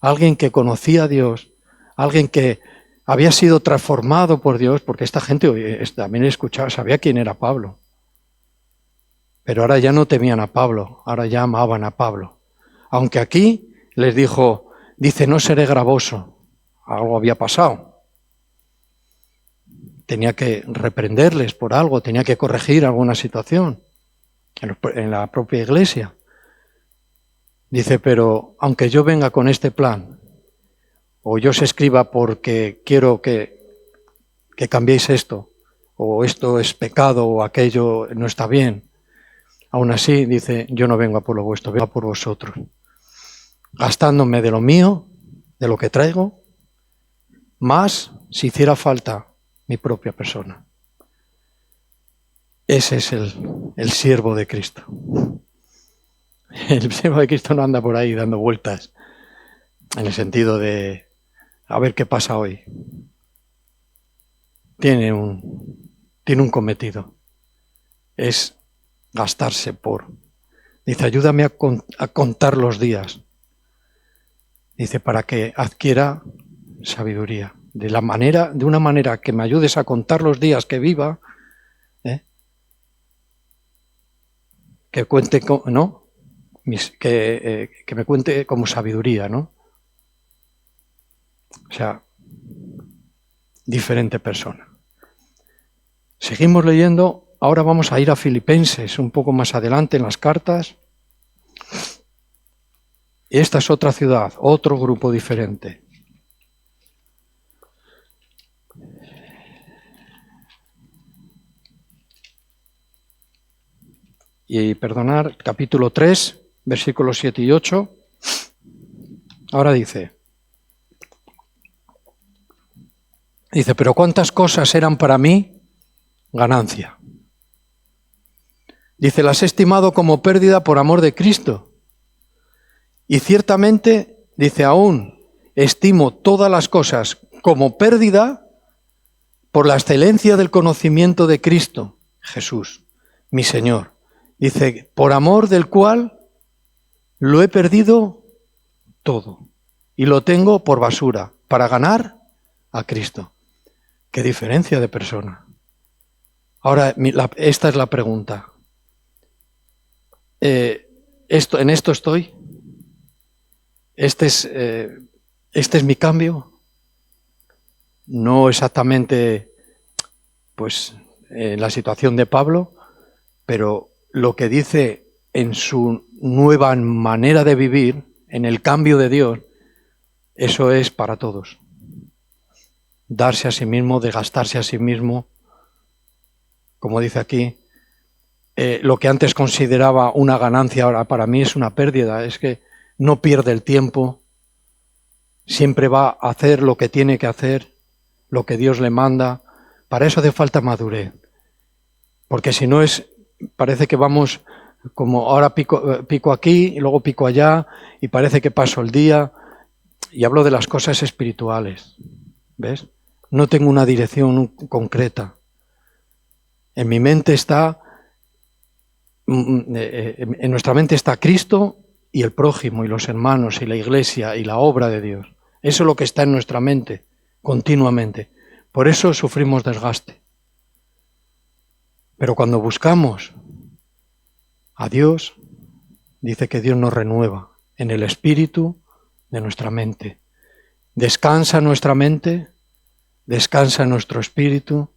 Alguien que conocía a Dios, alguien que había sido transformado por Dios, porque esta gente también escuchaba, sabía quién era Pablo. Pero ahora ya no temían a Pablo, ahora ya amaban a Pablo. Aunque aquí les dice, no seré gravoso, algo había pasado. Tenía que reprenderles por algo, tenía que corregir alguna situación en la propia iglesia. Dice, pero aunque yo venga con este plan, o yo os escriba porque quiero que cambiéis esto, o esto es pecado, o aquello no está bien, aún así, dice, yo no vengo a por lo vuestro, vengo a por vosotros, gastándome de lo mío, de lo que traigo, más si hiciera falta mi propia persona. Ese es el siervo de Cristo. El siervo de Cristo no anda por ahí dando vueltas en el sentido de a ver qué pasa hoy. Tiene un cometido. Es gastarse por. Dice, ayúdame a contar los días. Dice, para que adquiera sabiduría. De una manera que me ayudes a contar los días que viva, que cuente, ¿no? Que me cuente como sabiduría, ¿no? O sea, diferente persona. Seguimos leyendo, ahora vamos a ir a Filipenses, un poco más adelante en las cartas. Esta es otra ciudad, otro grupo diferente. Y perdonar, capítulo 3, versículos 7 y 8. Ahora dice, pero ¿cuántas cosas eran para mí ganancia? Dice, las he estimado como pérdida por amor de Cristo. Y ciertamente, dice, aún estimo todas las cosas como pérdida por la excelencia del conocimiento de Cristo, Jesús, mi Señor. Dice, por amor del cual lo he perdido todo y lo tengo por basura para ganar a Cristo. ¿Qué diferencia de persona? Ahora, esta es la pregunta. ¿En esto estoy? ¿Este es mi cambio? No exactamente pues, en la situación de Pablo, pero lo que dice en su nueva manera de vivir, en el cambio de Dios, eso es para todos. Darse a sí mismo, desgastarse a sí mismo, como dice aquí, lo que antes consideraba una ganancia ahora para mí es una pérdida. Es que no pierde el tiempo, siempre va a hacer lo que tiene que hacer, lo que Dios le manda. Para eso hace falta madurez, porque si no parece que vamos como ahora pico aquí y luego pico allá y parece que paso el día. Y hablo de las cosas espirituales, ¿ves? No tengo una dirección concreta. En mi mente en nuestra mente está Cristo y el prójimo y los hermanos y la iglesia y la obra de Dios. Eso es lo que está en nuestra mente continuamente. Por eso sufrimos desgaste. Pero cuando buscamos a Dios, dice que Dios nos renueva en el espíritu de nuestra mente. Descansa nuestra mente, descansa nuestro espíritu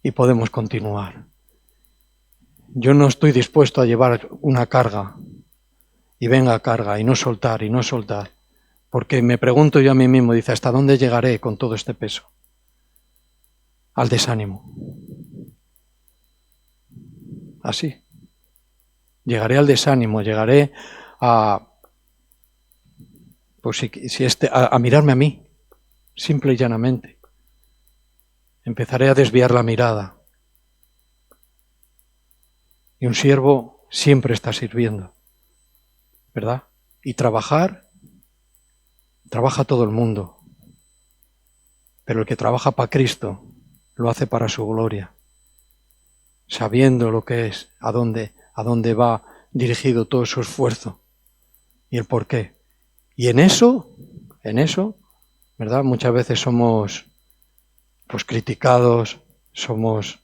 y podemos continuar. Yo no estoy dispuesto a llevar una carga y venga carga y no soltar, porque me pregunto yo a mí mismo, dice, ¿hasta dónde llegaré con todo este peso? Al desánimo. Así. Llegaré al desánimo, llegaré a a mirarme a mí, simple y llanamente. Empezaré a desviar la mirada. Y un siervo siempre está sirviendo, ¿verdad? Y trabaja todo el mundo. Pero el que trabaja para Cristo lo hace para su gloria, sabiendo lo que es, a dónde va dirigido todo su esfuerzo y el por qué. Y en eso, ¿verdad? Muchas veces somos pues criticados, somos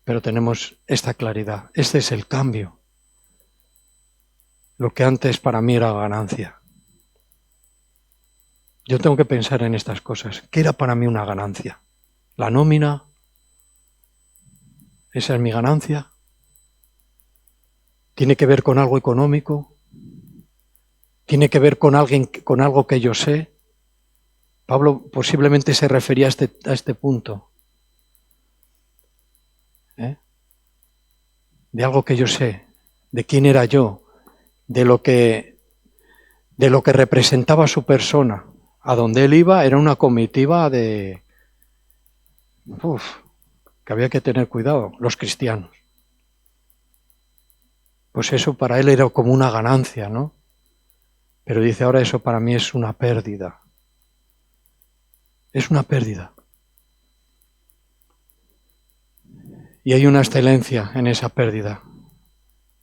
pero tenemos esta claridad. Este es el cambio. Lo que antes para mí era ganancia. Yo tengo que pensar en estas cosas. ¿Qué era para mí una ganancia? ¿La nómina? ¿Esa es mi ganancia? ¿Tiene que ver con algo económico? ¿Tiene que ver con algo que yo sé? Pablo posiblemente se refería a este punto. De algo que yo sé, de quién era yo, de lo que representaba su persona. A donde él iba era una comitiva que había que tener cuidado, los cristianos. Pues eso para él era como una ganancia, ¿no? Pero dice, ahora eso para mí es una pérdida. Es una pérdida. Y hay una excelencia en esa pérdida.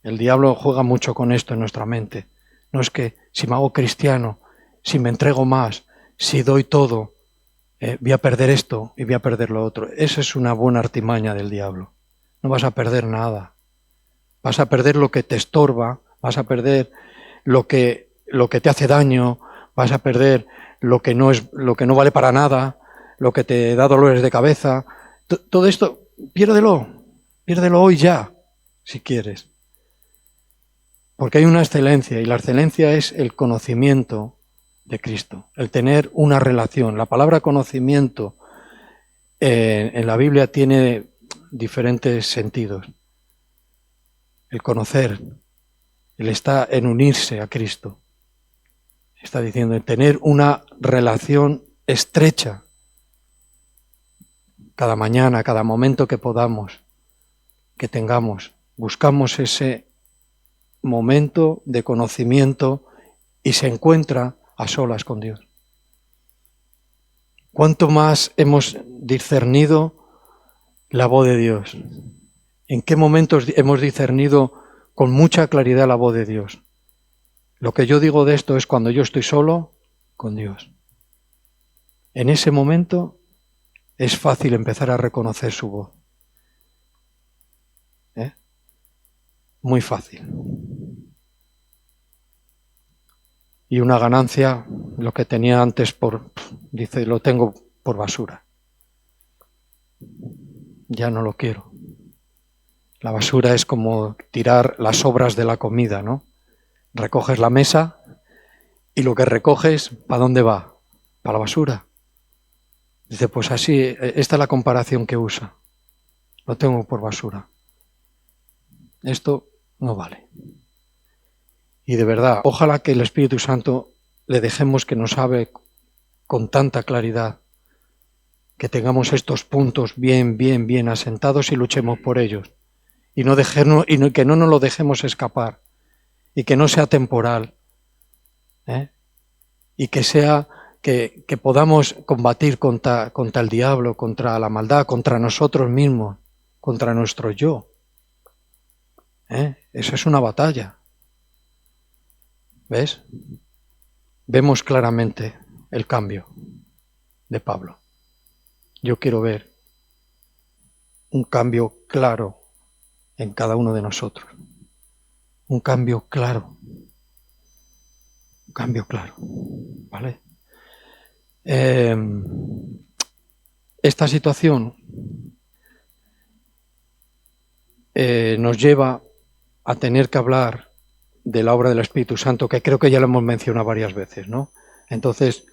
El diablo juega mucho con esto en nuestra mente. No es que si me hago cristiano, si me entrego más, si doy todo, voy a perder esto y voy a perder lo otro. Esa es una buena artimaña del diablo. No vas a perder nada. Vas a perder lo que te estorba, vas a perder lo que te hace daño, vas a perder lo que no vale para nada, lo que te da dolores de cabeza. Todo esto, piérdelo hoy ya, si quieres. Porque hay una excelencia, y la excelencia es el conocimiento de Cristo, el tener una relación. La palabra conocimiento en la Biblia tiene diferentes sentidos. El conocer, el estar en unirse a Cristo. Está diciendo, en tener una relación estrecha cada mañana, cada momento que podamos, que tengamos. Buscamos ese momento de conocimiento y se encuentra a solas con Dios. ¿Cuánto más hemos discernido la voz de Dios? ¿En qué momentos hemos discernido con mucha claridad la voz de Dios? Lo que yo digo de esto es cuando yo estoy solo con Dios. En ese momento es fácil empezar a reconocer su voz. Muy fácil. Y una ganancia, lo que tenía antes dice, lo tengo por basura. Ya no lo quiero. La basura es como tirar las sobras de la comida, ¿no? Recoges la mesa y lo que recoges, ¿para dónde va? Para la basura. Dice, pues así, esta es la comparación que usa. Lo tengo por basura. Esto no vale. Y de verdad, ojalá que el Espíritu Santo le dejemos que nos hable con tanta claridad, que tengamos estos puntos bien asentados y luchemos por ellos. Y que no nos lo dejemos escapar. Y que no sea temporal. Y que sea que podamos combatir contra el diablo, contra la maldad, contra nosotros mismos, contra nuestro yo. Eso es una batalla. ¿Ves? Vemos claramente el cambio de Pablo. Yo quiero ver un cambio claro en cada uno de nosotros. Un cambio claro. Un cambio claro. ¿Vale? Esta situación nos lleva a tener que hablar de la obra del Espíritu Santo, que creo que ya lo hemos mencionado varias veces, ¿no? Entonces,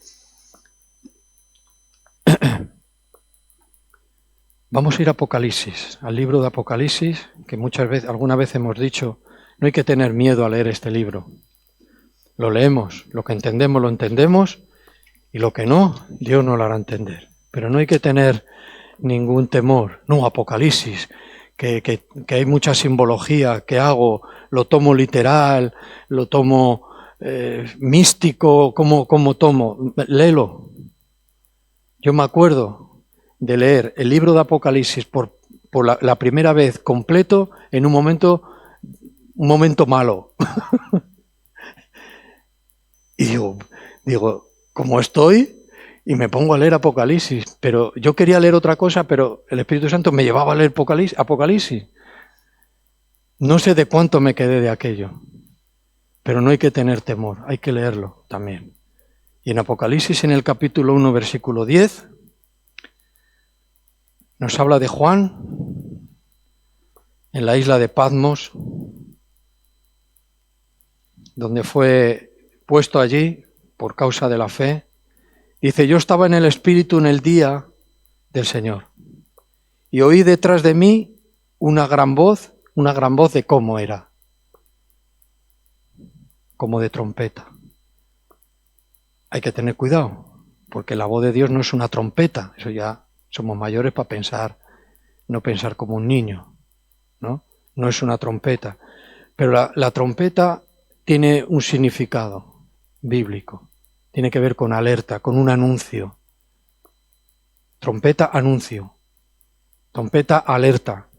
vamos a ir a Apocalipsis, al libro de Apocalipsis, que alguna vez hemos dicho, no hay que tener miedo a leer este libro. Lo leemos, lo que entendemos lo entendemos, y lo que no, Dios nos lo hará entender. Pero no hay que tener ningún temor. No, Apocalipsis, que hay mucha simbología, que hago, lo tomo literal, lo tomo místico, ¿cómo tomo? Léelo. Yo me acuerdo de leer el libro de Apocalipsis por la primera vez completo en un momento malo. Y digo, ¿cómo estoy? Y me pongo a leer Apocalipsis, pero yo quería leer otra cosa, pero el Espíritu Santo me llevaba a leer Apocalipsis. No sé de cuánto me quedé de aquello, pero no hay que tener temor, hay que leerlo también. Y en Apocalipsis, en el capítulo 1, versículo 10, nos habla de Juan en la isla de Patmos, donde fue puesto allí por causa de la fe. Dice, yo estaba en el Espíritu en el día del Señor y oí detrás de mí una gran voz de cómo era, como de trompeta. Hay que tener cuidado, porque la voz de Dios no es una trompeta, eso ya somos mayores para pensar, no pensar como un niño, ¿no? No es una trompeta, pero la trompeta tiene un significado bíblico, tiene que ver con alerta, con un anuncio. Trompeta, anuncio. Trompeta, alerta.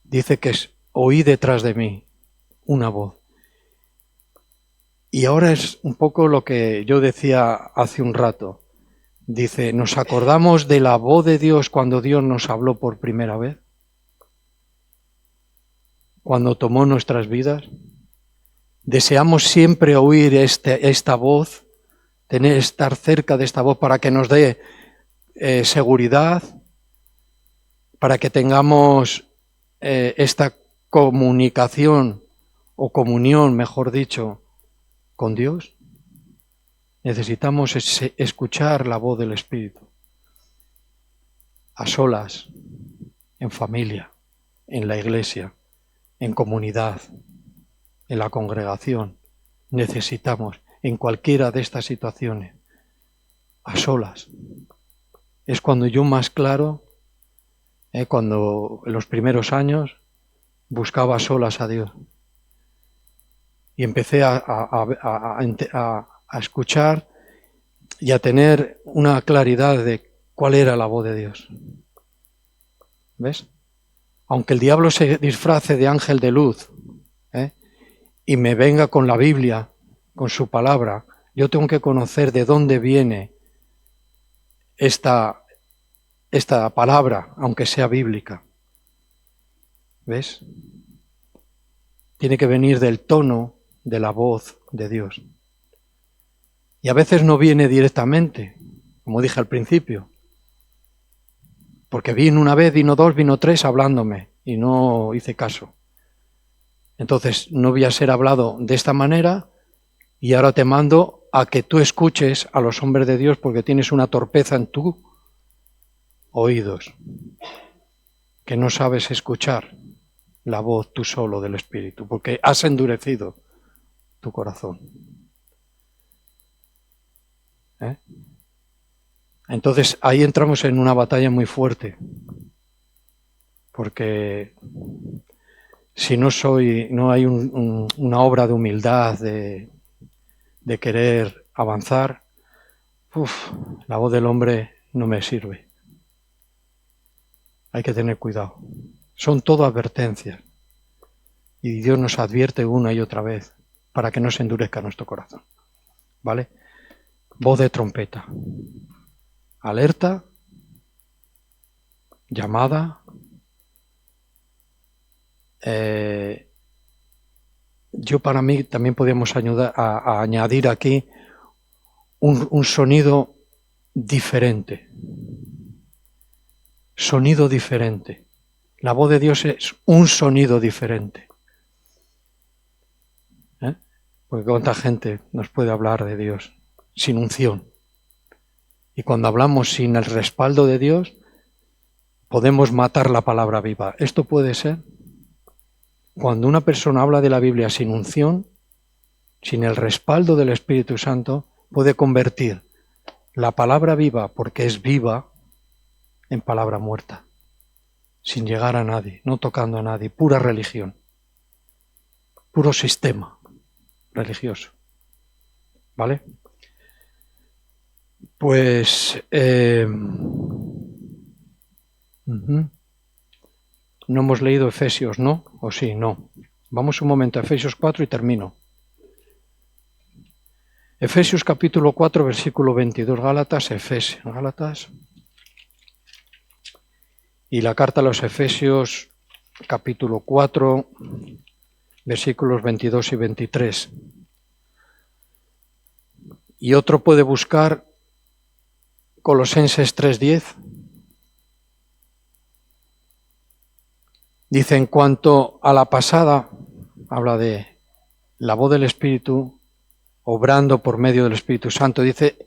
Dice que oí detrás de mí una voz. Y ahora es un poco lo que yo decía hace un rato. Dice, ¿nos acordamos de la voz de Dios cuando Dios nos habló por primera vez? Cuando tomó nuestras vidas. Deseamos siempre oír esta voz, estar cerca de esta voz para que nos dé seguridad, para que tengamos esta comunicación o comunión, mejor dicho, con Dios. Necesitamos escuchar la voz del Espíritu, a solas, en familia, en la iglesia, en comunidad, en la congregación. Necesitamos, en cualquiera de estas situaciones, a solas. Es cuando yo más claro, cuando en los primeros años buscaba a solas a Dios. Y empecé a escuchar y a tener una claridad de cuál era la voz de Dios. ¿Ves? Aunque el diablo se disfrace de ángel de luz y me venga con la Biblia, con su palabra, yo tengo que conocer de dónde viene esta palabra, aunque sea bíblica. ¿Ves? Tiene que venir del tono de la voz de Dios. Y a veces no viene directamente, como dije al principio, porque vino una vez, vino dos, vino tres hablándome y no hice caso. Entonces, no voy a ser hablado de esta manera y ahora te mando a que tú escuches a los hombres de Dios porque tienes una torpeza en tus oídos, que no sabes escuchar la voz tú solo del Espíritu, porque has endurecido tu corazón. Entonces ahí entramos en una batalla muy fuerte, porque si no hay una obra de humildad, de querer avanzar, la voz del hombre no me sirve. Hay que tener cuidado. Son todo advertencias. Y Dios nos advierte una y otra vez para que no se endurezca nuestro corazón. ¿Vale? Voz de trompeta. Alerta. Llamada. Yo para mí también podríamos a añadir aquí un sonido diferente. Sonido diferente. La voz de Dios es un sonido diferente. Porque cuánta gente nos puede hablar de Dios sin unción. Y cuando hablamos sin el respaldo de Dios, podemos matar la palabra viva. ¿Esto puede ser? Cuando una persona habla de la Biblia sin unción, sin el respaldo del Espíritu Santo, puede convertir la palabra viva, porque es viva, en palabra muerta. Sin llegar a nadie, no tocando a nadie, pura religión. Puro sistema religioso. ¿Vale? Pues no hemos leído Efesios, ¿no? ¿O sí? No. Vamos un momento a Efesios 4 y termino. Efesios capítulo 4, versículo 22. Gálatas. Y la carta a los Efesios capítulo 4, versículos 22 y 23. Y otro puede buscar Colosenses 3:10. Dice, en cuanto a la pasada, habla de la voz del Espíritu, obrando por medio del Espíritu Santo, dice,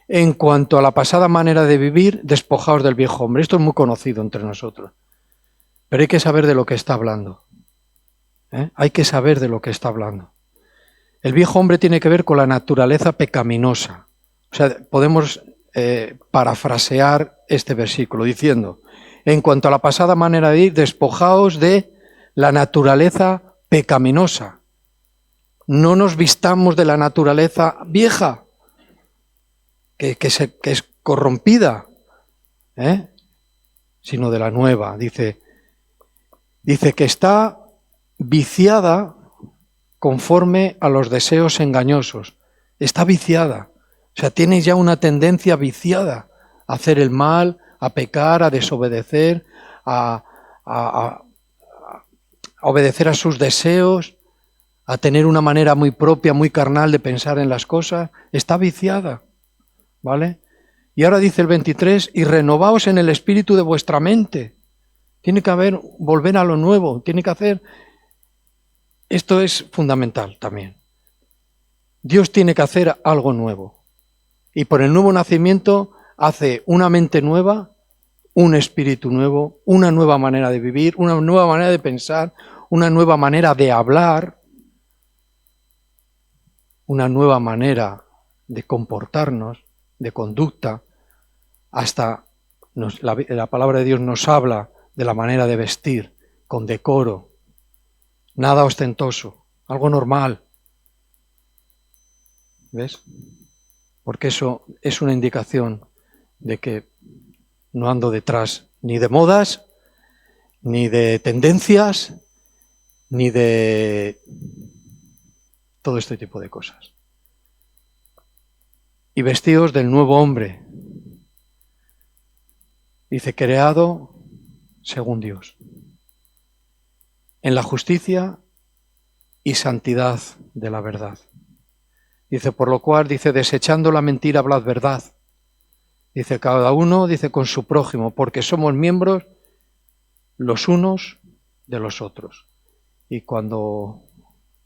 en cuanto a la pasada manera de vivir, despojaos del viejo hombre. Esto es muy conocido entre nosotros. Pero hay que saber de lo que está hablando. Hay que saber de lo que está hablando. El viejo hombre tiene que ver con la naturaleza pecaminosa. O sea, podemos parafrasear este versículo diciendo, en cuanto a la pasada manera de vivir, despojaos de la naturaleza pecaminosa. No nos vistamos de la naturaleza vieja, que es corrompida, sino de la nueva. Dice que está viciada conforme a los deseos engañosos. Está viciada. O sea, tiene ya una tendencia viciada a hacer el mal, a pecar, a desobedecer, a obedecer a sus deseos, a tener una manera muy propia, muy carnal de pensar en las cosas. Está viciada, ¿vale? Y ahora dice el 23, y renovaos en el espíritu de vuestra mente. Tiene que volver a lo nuevo, tiene que hacer... Esto es fundamental también. Dios tiene que hacer algo nuevo. Y por el nuevo nacimiento hace una mente nueva, un espíritu nuevo, una nueva manera de vivir, una nueva manera de pensar, una nueva manera de hablar, una nueva manera de comportarnos, de conducta. Hasta la palabra de Dios nos habla de la manera de vestir, con decoro, nada ostentoso, algo normal. ¿Ves? Porque eso es una indicación de que no ando detrás ni de modas, ni de tendencias, ni de todo este tipo de cosas. Y vestidos del nuevo hombre. Dice, creado según Dios, en la justicia y santidad de la verdad. Dice, por lo cual, dice, desechando la mentira, hablad verdad. Dice, cada uno, dice, con su prójimo, porque somos miembros los unos de los otros. y cuando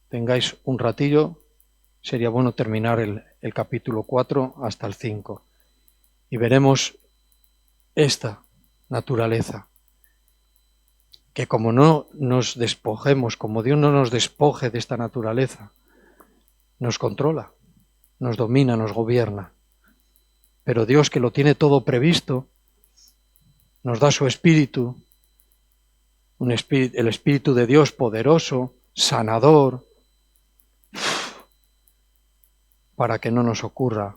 tengáis un ratillo, sería bueno terminar el capítulo 4 hasta el 5. Y veremos esta naturaleza, que como no nos despojemos, como Dios no nos despoje de esta naturaleza, nos controla, nos domina, nos gobierna. Pero Dios, que lo tiene todo previsto, nos da su espíritu, el espíritu de Dios poderoso, sanador, para que no nos ocurra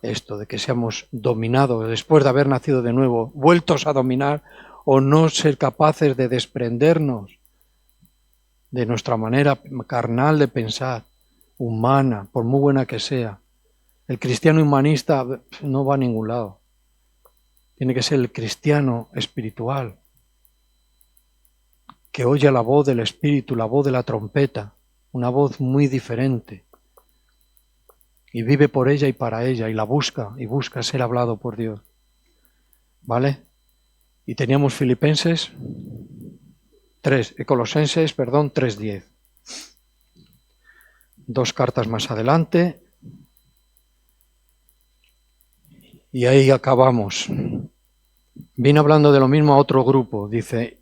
esto de que seamos dominados después de haber nacido de nuevo, vueltos a dominar, o no ser capaces de desprendernos de nuestra manera carnal de pensar, humana, por muy buena que sea. El cristiano humanista no va a ningún lado. Tiene que ser el cristiano espiritual, que oye la voz del Espíritu, la voz de la trompeta, una voz muy diferente, y vive por ella y para ella, y la busca, y busca ser hablado por Dios. ¿Vale? Y teníamos Colosenses 3:10. 2 cartas más adelante, y ahí acabamos. Viene hablando de lo mismo a otro grupo, dice,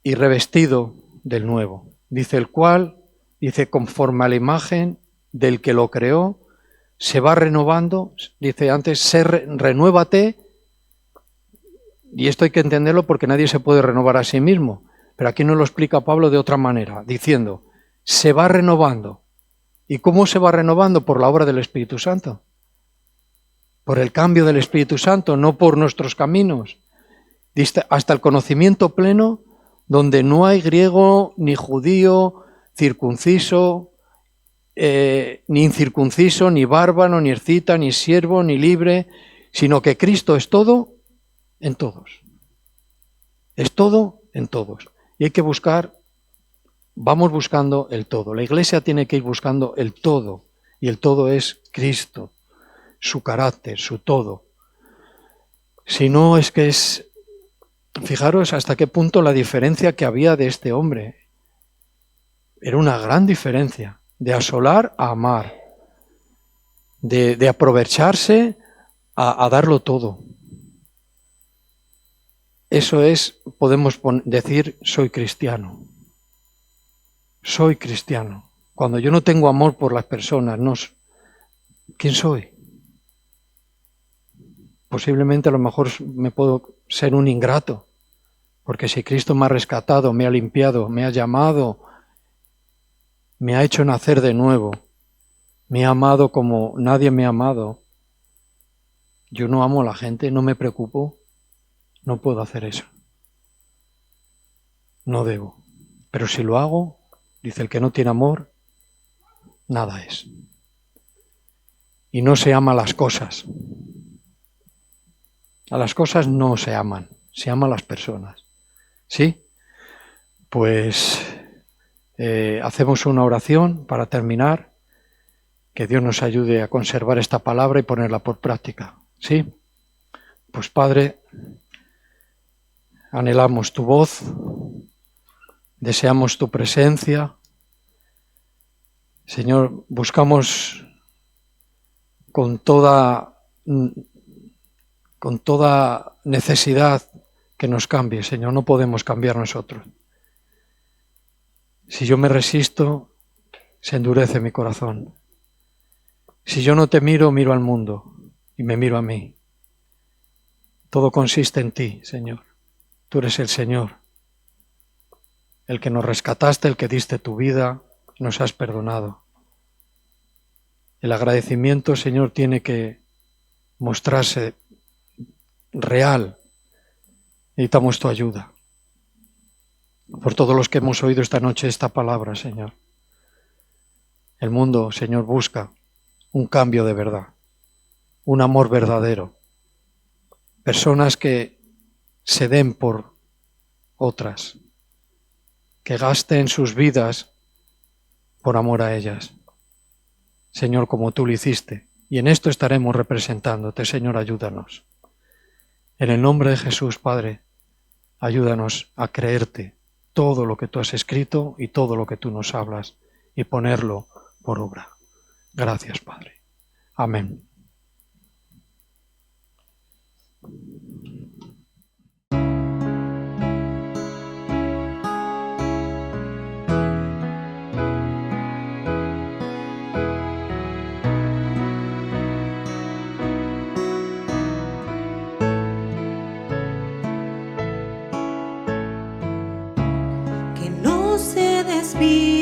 y revestido del nuevo. Dice, el cual, dice, conforme a la imagen del que lo creó, se va renovando, dice antes, renuévate, y esto hay que entenderlo porque nadie se puede renovar a sí mismo, pero aquí nos lo explica Pablo de otra manera, diciendo, se va renovando. ¿Y cómo se va renovando? Por la obra del Espíritu Santo. Por el cambio del Espíritu Santo, no por nuestros caminos. Hasta el conocimiento pleno, donde no hay griego, ni judío, circunciso, ni incircunciso, ni bárbaro, ni escita, ni siervo, ni libre, sino que Cristo es todo en todos. Es todo en todos. Y hay que buscar, vamos buscando el todo. La Iglesia tiene que ir buscando el todo, y el todo es Cristo, su carácter, su todo. Si no, es que es... Fijaros hasta qué punto la diferencia que había de este hombre. Era una gran diferencia, de asolar a amar, de aprovecharse a darlo todo. Eso es, podemos decir, soy cristiano. Soy cristiano. Cuando yo no tengo amor por las personas, no, ¿quién soy? Posiblemente a lo mejor me puedo ser un ingrato, porque si Cristo me ha rescatado, me ha limpiado, me ha llamado, me ha hecho nacer de nuevo, me ha amado como nadie me ha amado, yo no amo a la gente, no me preocupo, no puedo hacer eso. No debo. Pero si lo hago, dice el que no tiene amor, nada es. Y no se ama las cosas. A las cosas no se aman, se aman las personas. ¿Sí? Pues hacemos una oración para terminar. Que Dios nos ayude a conservar esta palabra y ponerla por práctica. ¿Sí? Pues Padre, anhelamos tu voz, deseamos tu presencia. Señor, buscamos con toda necesidad que nos cambie, Señor, no podemos cambiar nosotros. Si yo me resisto, se endurece mi corazón. Si yo no te miro, miro al mundo y me miro a mí. Todo consiste en ti, Señor. Tú eres el Señor, el que nos rescataste, el que diste tu vida, nos has perdonado. El agradecimiento, Señor, tiene que mostrarse real. Necesitamos tu ayuda. Por todos los que hemos oído esta noche esta palabra, Señor. El mundo, Señor, busca un cambio de verdad, un amor verdadero. Personas que se den por otras, que gasten sus vidas por amor a ellas. Señor, como tú lo hiciste. Y en esto estaremos representándote. Señor, ayúdanos. En el nombre de Jesús, Padre, ayúdanos a creerte todo lo que tú has escrito y todo lo que tú nos hablas y ponerlo por obra. Gracias, Padre. Amén. Que no se desvíe